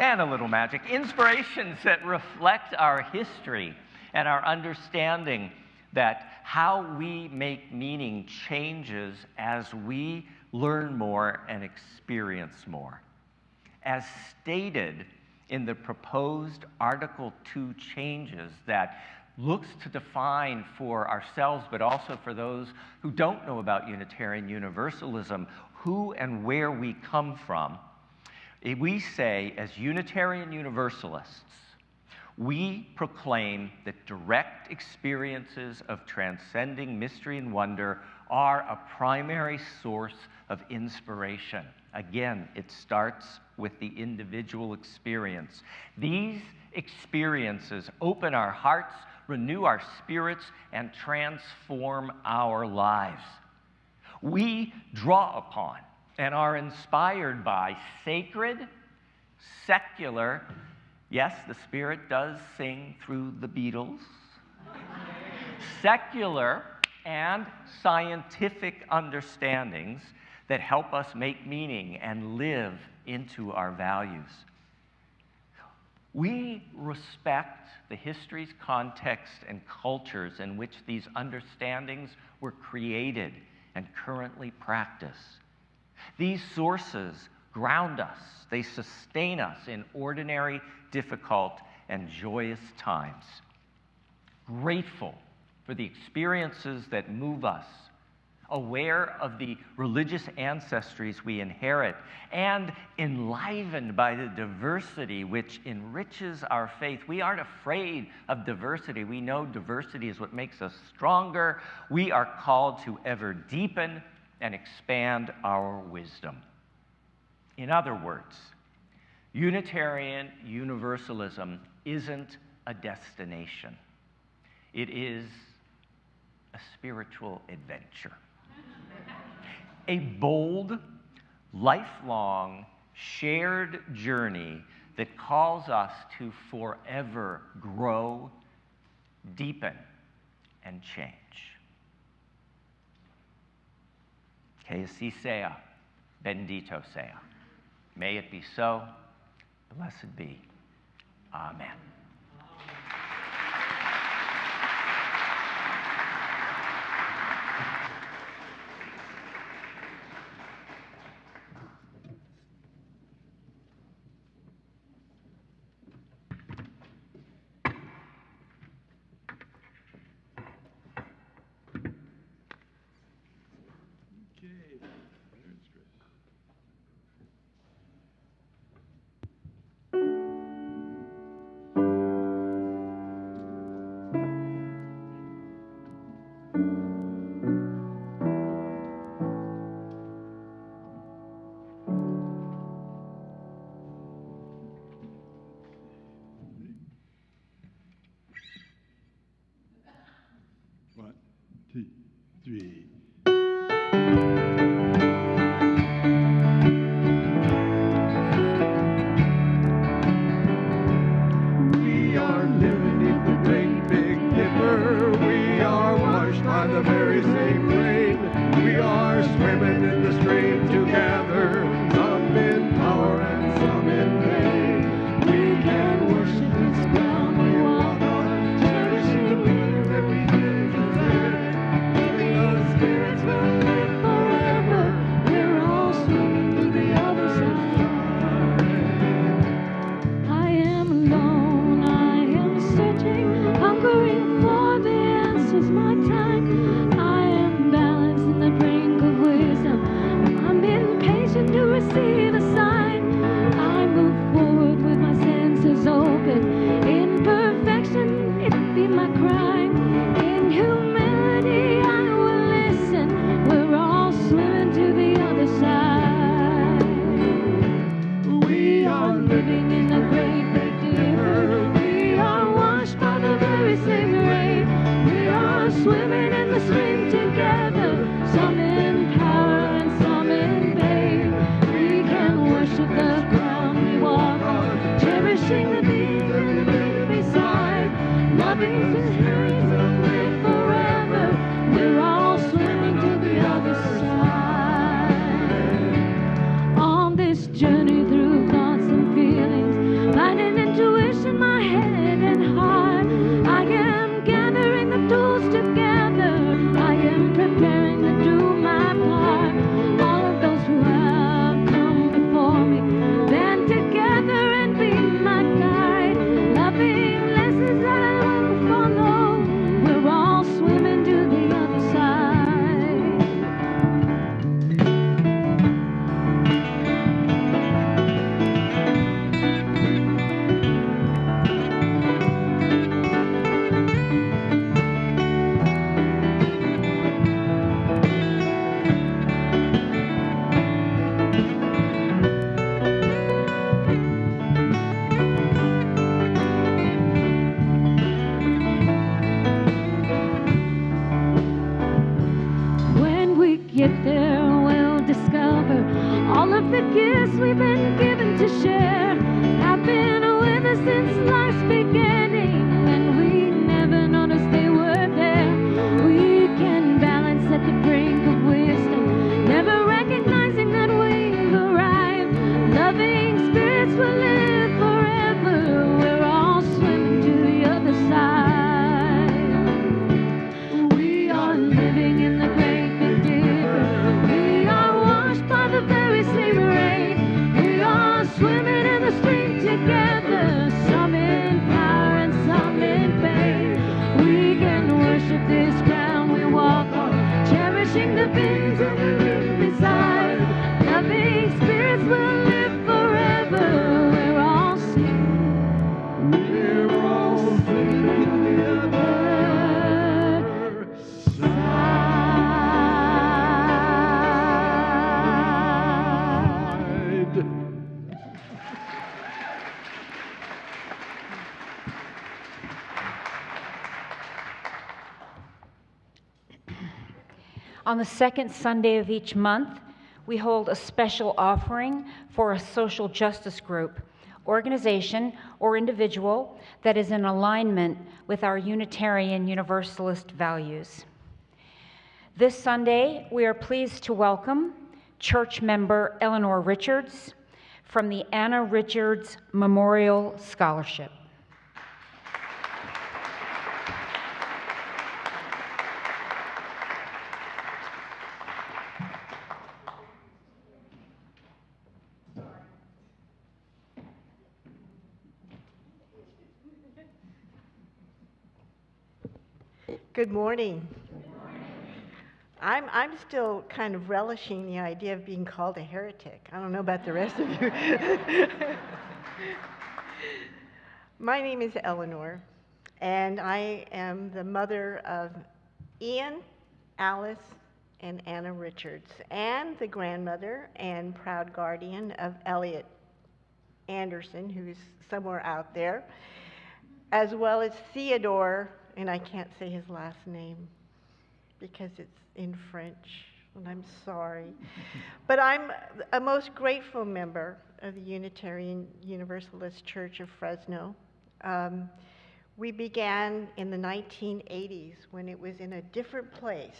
And a little magic. Inspirations that reflect our history and our understanding that how we make meaning changes as we learn more and experience more. As stated in the proposed Article 2 changes that looks to define for ourselves, but also for those who don't know about Unitarian Universalism, who and where we come from, we say, as Unitarian Universalists, we proclaim that direct experiences of transcending mystery and wonder are a primary source of inspiration. Again, it starts with the individual experience. These experiences open our hearts, renew our spirits, and transform our lives. We draw upon and are inspired by sacred, secular, yes, the Spirit does sing through the Beatles, secular and scientific understandings that help us make meaning and live into our values. We respect the histories, contexts, and cultures in which these understandings were created and currently practiced. These sources ground us. They sustain us in ordinary, difficult, and joyous times. Grateful for the experiences that move us, aware of the religious ancestries we inherit, and enlivened by the diversity which enriches our faith. We aren't afraid of diversity. We know diversity is what makes us stronger. We are called to ever deepen and expand our wisdom. In other words, Unitarian Universalism isn't a destination. It is a spiritual adventure. A bold, lifelong, shared journey that calls us to forever grow, deepen, and change. Que así sea, bendito sea. May it be so, blessed be. Amen. One, two, three. We are living in the great big dipper. We are washed by the very same rain. We are swimming in the stream together. Some in power and some in pain. We can worship this ground we walk on, cherishing the being that we live to live. Living on spirits will live forever. We're all swimming to the other side. I am alone, I am searching, hungering for the answers, my time. I am balanced in the drink of wisdom. I'm impatient to receive a sign. I move forward with my senses open. Imperfection, it be my crime. In humility, I will listen. We're all swimming to the other side. We are living in a great big dipper. We are washed by the very same rain. We are swimming in the stream together. Some in power and some in pain. We can worship the ground we walk on, cherishing the being that we beside. Loving the spirits that live forever. We're all swimming to the other side. On this journey through thoughts and feelings, finding intuition, my head and heart. I am gathering the tools together. I am preparing to do my part. All of those who have come before me, band together and be my guide. Loving lessons that I long to follow. We're all swimming to the other side. When we get there, we'll discover all of the gifts we've been given to share have been with us since life's beginning, and we never noticed they were there. We can balance at the brink of wisdom, never recognizing that we've arrived. Loving spirits will live forever. We're all swimming to the other side. We are living in the great big dipper. washing the bins of the room beside. Loving spirits will live forever. We're all singing. We're all singing the other side. On the second Sunday of each month, we hold a special offering for a social justice group, organization, or individual that is in alignment with our Unitarian Universalist values. This Sunday, we are pleased to welcome church member Eleanor Richards from the Anna Richards Memorial Scholarship. Good morning. I'm still kind of relishing the idea of being called a heretic. I don't know about the rest of you. My name is Eleanor, and I am the mother of Ian, Alice, and Anna Richards, and the grandmother and proud guardian of Elliot Anderson, who's somewhere out there, as well as Theodore, and I can't say his last name because it's in French, and I'm sorry. But I'm a most grateful member of the Unitarian Universalist Church of Fresno. We began in the 1980s when it was in a different place.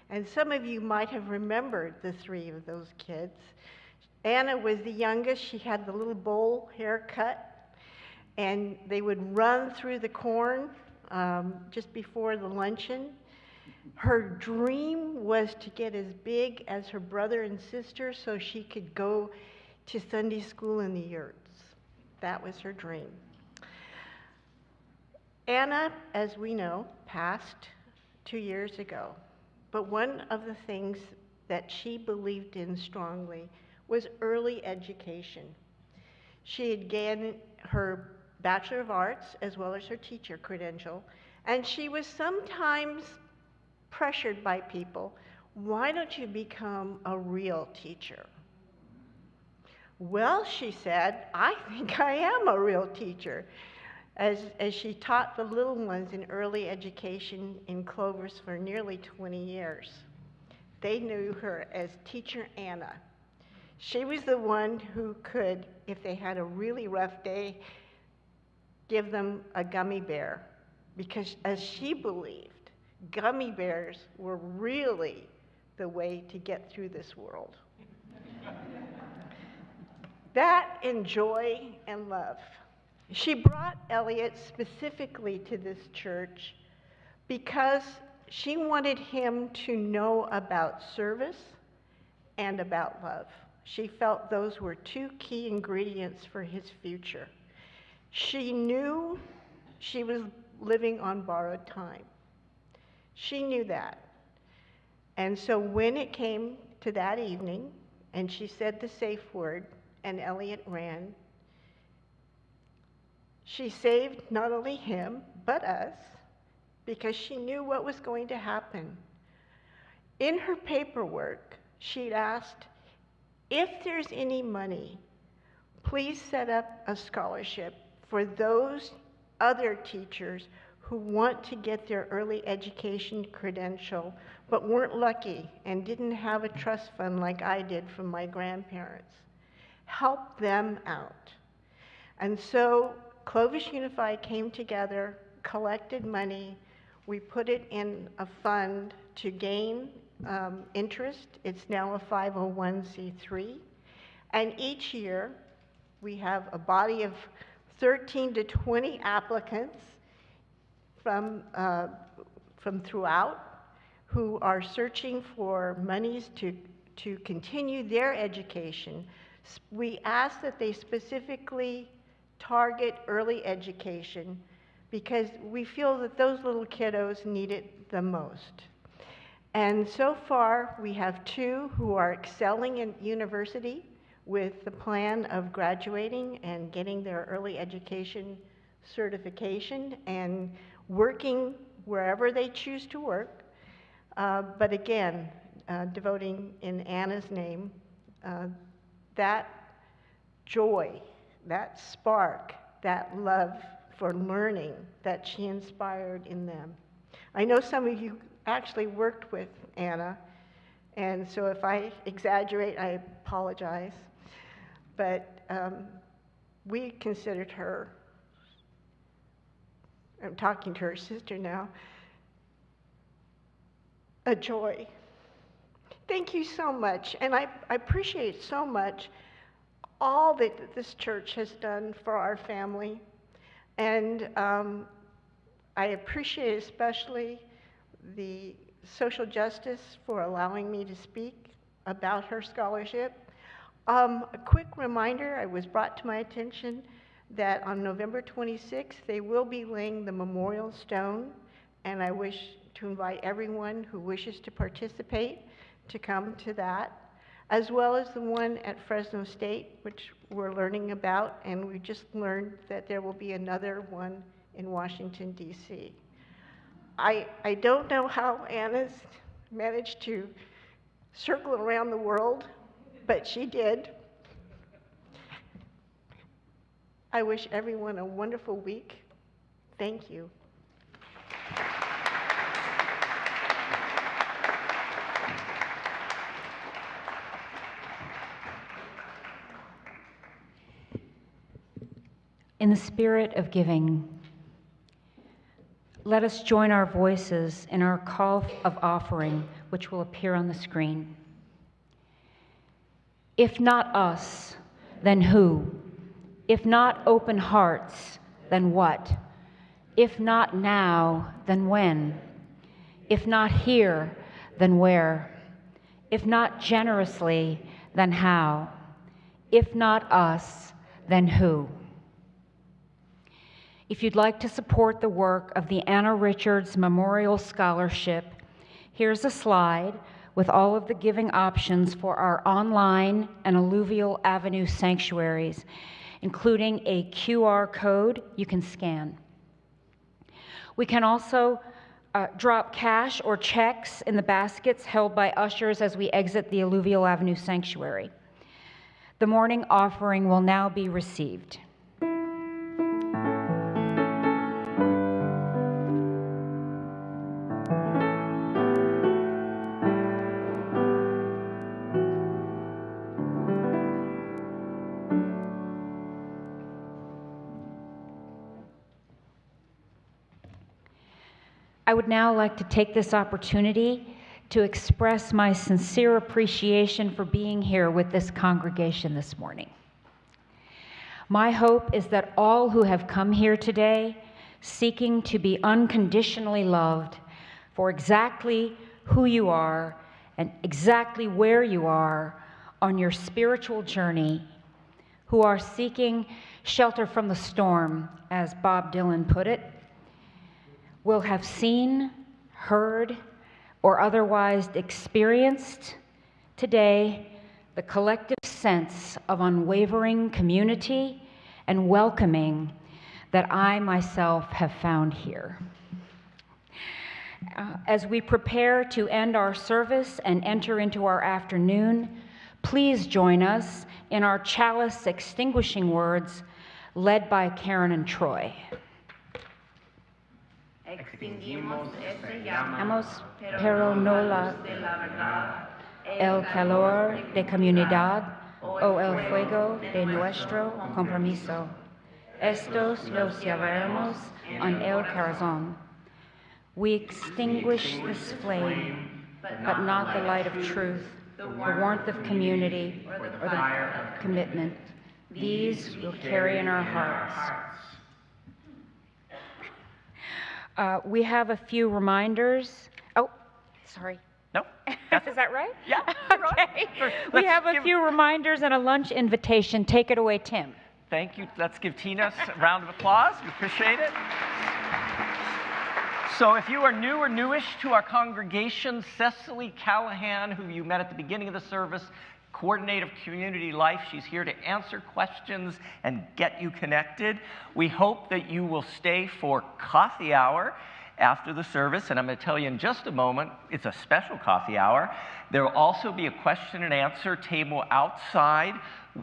And some of you might have remembered the three of those kids. Anna was the youngest. She had the little bowl haircut, and they would run through the corn just before the luncheon. Her dream was to get as big as her brother and sister so she could go to Sunday school in the yurts. That was her dream. Anna, as we know, passed 2 years ago. But one of the things that she believed in strongly was early education. She had gained her Bachelor of Arts as well as her teacher credential, and she was sometimes pressured by people, why don't you become a real teacher? Well, she said, I think I am a real teacher. As she taught the little ones in early education in Clovis for nearly 20 years. They knew her as Teacher Anna. She was the one who could, if they had a really rough day, give them a gummy bear, because as she believed, gummy bears were really the way to get through this world. That and joy and love. She brought Elliot specifically to this church because she wanted him to know about service and about love. She felt those were two key ingredients for his future. She knew she was living on borrowed time. She knew that. And so when it came to that evening, and she said the safe word, and Elliot ran, she saved not only him, but us, because she knew what was going to happen. In her paperwork, she'd asked, if there's any money, please set up a scholarship for those other teachers who want to get their early education credential but weren't lucky and didn't have a trust fund like I did from my grandparents. Help them out. And so Clovis Unified came together, collected money. We put it in a fund to gain interest. It's now a 501c3. And each year, we have a body of 13 to 20 applicants from throughout who are searching for monies to continue their education. We ask that they specifically target early education because we feel that those little kiddos need it the most. And so far, we have 2 who are excelling in university with the plan of graduating and getting their early education certification and working wherever they choose to work. But again, devoting in Anna's name, that joy, that spark, that love for learning that she inspired in them. I know some of you actually worked with Anna, and so if I exaggerate, I apologize. But we considered her, I'm talking to her sister now, a joy. Thank you so much, and I appreciate so much all that this church has done for our family. And I appreciate especially the social justice for allowing me to speak about her scholarship. A quick reminder, I was brought to my attention that on November 26th, they will be laying the memorial stone, and I wish to invite everyone who wishes to participate to come to that, as well as the one at Fresno State, which we're learning about, and we just learned that there will be another one in Washington, D.C. I don't know how Anna's managed to circle around the world, but she did. I wish everyone a wonderful week. Thank you. In the spirit of giving, let us join our voices in our call of offering, which will appear on the screen. If not us, then who? If not open hearts, then what? If not now, then when? If not here, then where? If not generously, then how? If not us, then who? If you'd like to support the work of the Anna Richards Memorial Scholarship, here's a slide with all of the giving options for our online and Alluvial Avenue sanctuaries, including a QR code you can scan. We can also drop cash or checks in the baskets held by ushers as we exit the Alluvial Avenue sanctuary. The morning offering will now be received. I would now like to take this opportunity to express my sincere appreciation for being here with this congregation this morning. My hope is that all who have come here today seeking to be unconditionally loved for exactly who you are and exactly where you are on your spiritual journey, who are seeking shelter from the storm, as Bob Dylan put it, will have seen, heard, or otherwise experienced today the collective sense of unwavering community and welcoming that I myself have found here. As we prepare to end our service and enter into our afternoon, please join us in our chalice extinguishing words led by Karen and Troy. Extinguimos esta llama, Pero no la el calor de comunidad o el fuego de nuestro compromiso. Estos los llevaremos en el corazón. We extinguish this flame, but not the light of truth, the warmth of community, or the fire of commitment. These we'll carry in our hearts. We have a few reminders. Oh, sorry. No? Is that right? Yeah. Okay. We have a few reminders and a lunch invitation. Take it away, Tim. Thank you. Let's give Tina a round of applause. We appreciate it. So if you are new or newish to our congregation, Cecily Callahan, who you met at the beginning of the service, coordinator of community life, she's here to answer questions and get you connected. We hope that you will stay for coffee hour after the service, and I'm going to tell you in just a moment, it's a special coffee hour. There will also be a question and answer table outside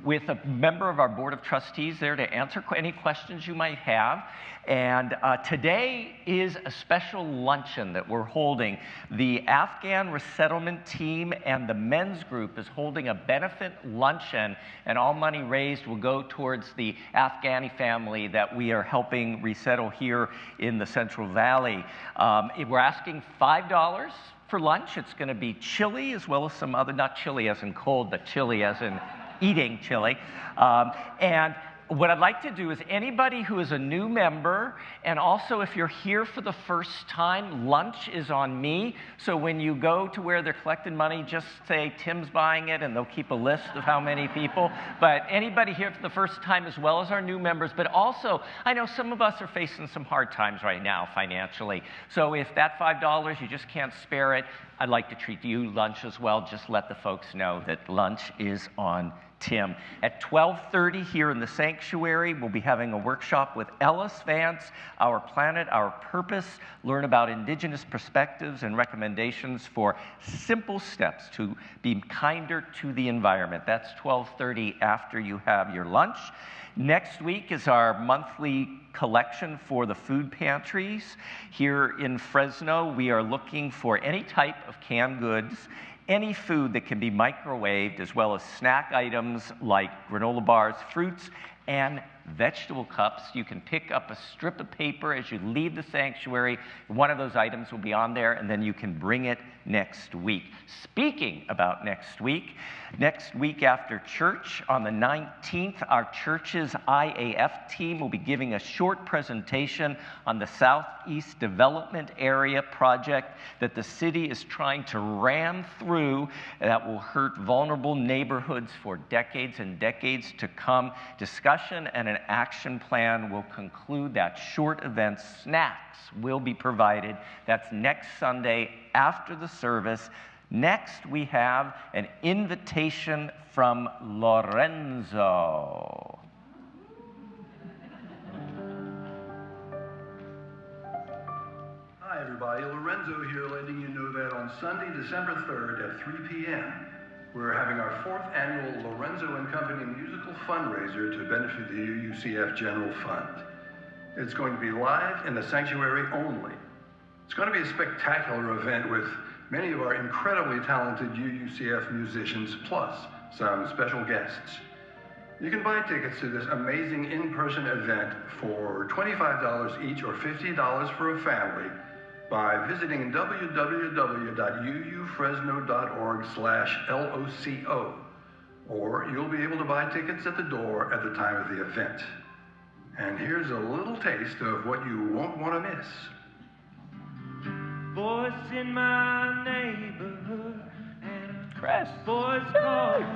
with a member of our Board of Trustees there to answer any questions you might have. And today is a special luncheon that we're holding. The Afghan resettlement team and the men's group is holding a benefit luncheon, and all money raised will go towards the Afghani family that we are helping resettle here in the Central Valley. We're asking $5 for lunch. It's going to be chili as well as some other, not chili as in cold, but chili as in eating chili. And what I'd like to do is anybody who is a new member, and also if you're here for the first time, lunch is on me. So when you go to where they're collecting money, just say Tim's buying it, and they'll keep a list of how many people. But anybody here for the first time, as well as our new members. But also, I know some of us are facing some hard times right now financially. So if that $5, you just can't spare it, I'd like to treat you lunch as well. Just let the folks know that lunch is on Tim. At 12:30 here in the sanctuary, we'll be having a workshop with Ellis Vance, Our Planet, Our Purpose, learn about indigenous perspectives and recommendations for simple steps to be kinder to the environment. That's 12:30 after you have your lunch. Next week is our monthly collection for the food pantries. Here in Fresno, we are looking for any type of canned goods, any food that can be microwaved, as well as snack items like granola bars, fruits, and vegetable cups. You can pick up a strip of paper as you leave the sanctuary. One of those items will be on there, and then you can bring it next week. Speaking about next week after church on the 19th, our church's IAF team will be giving a short presentation on the Southeast Development Area project that the city is trying to ram through that will hurt vulnerable neighborhoods for decades and decades to come. Discussion and an action plan will conclude that short event. Snacks will be provided. That's next Sunday after the service. Next, we have an invitation from Lorenzo. Hi, everybody. Lorenzo here, letting you know that on Sunday, December 3rd at 3 p.m., we're having our 4th annual Lorenzo and Company musical fundraiser to benefit the UUCF General Fund. It's going to be live in the sanctuary only. It's going to be a spectacular event with many of our incredibly talented UUCF musicians, plus some special guests. You can buy tickets to this amazing in-person event for $25 each or $50 for a family by visiting www.uufresno.org/LOCO, or you'll be able to buy tickets at the door at the time of the event. And here's a little taste of what you won't want to miss. Voice in my neighborhood and Chris. Voice calling.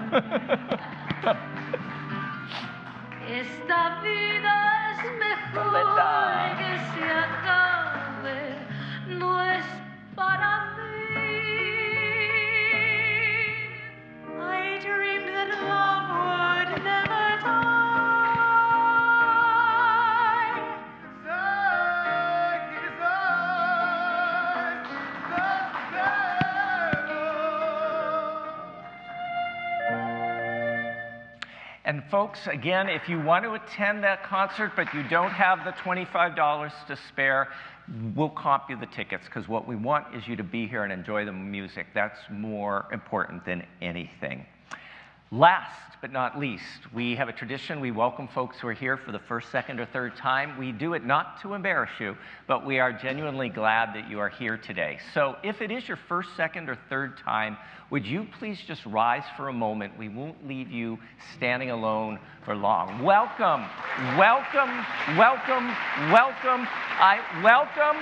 Esta vida es mejor que se acabe, no es para mí. I dreamed that love would never die. And folks, again, if you want to attend that concert but you don't have the $25 to spare, we'll comp you the tickets, because what we want is you to be here and enjoy the music. That's more important than anything. Last but not least, we have a tradition. We welcome folks who are here for the first, second, or third time. We do it not to embarrass you, but we are genuinely glad that you are here today. So if it is your first, second, or third time, would you please just rise for a moment? We won't leave you standing alone for long. Welcome, welcome, welcome, welcome. Welcome.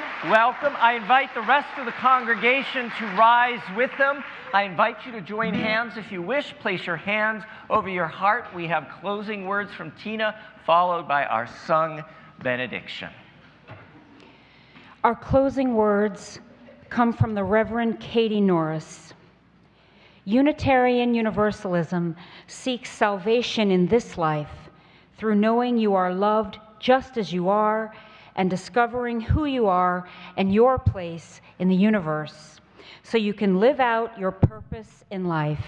I invite the rest of the congregation to rise with them. I invite you to join hands if you wish. Place your hands over your heart. We have closing words from Tina, followed by our sung benediction. Our closing words come from the Reverend Katie Norris. Unitarian Universalism seeks salvation in this life through knowing you are loved just as you are and discovering who you are and your place in the universe so you can live out your purpose in life,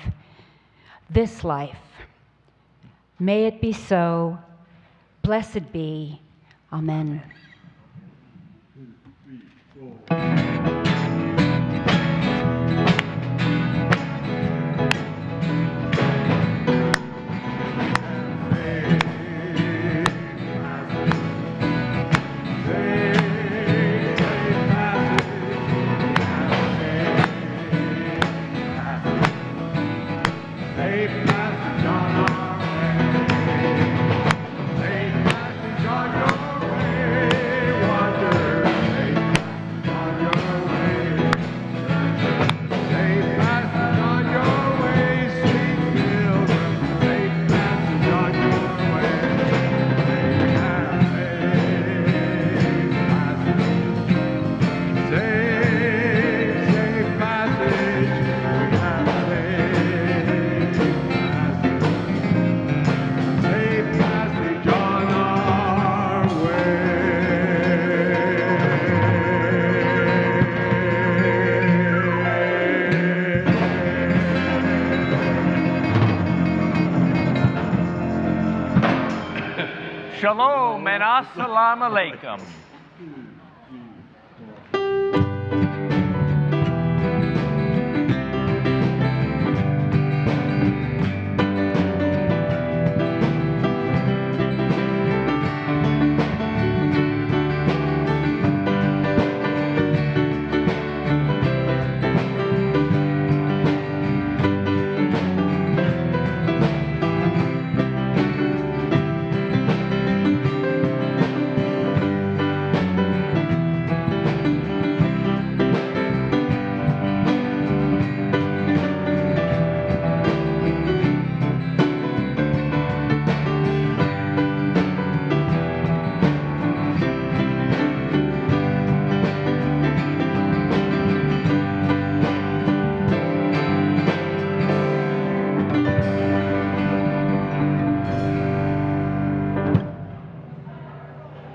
this life. May it be so. Blessed be. Amen. Shalom and assalamu alaikum.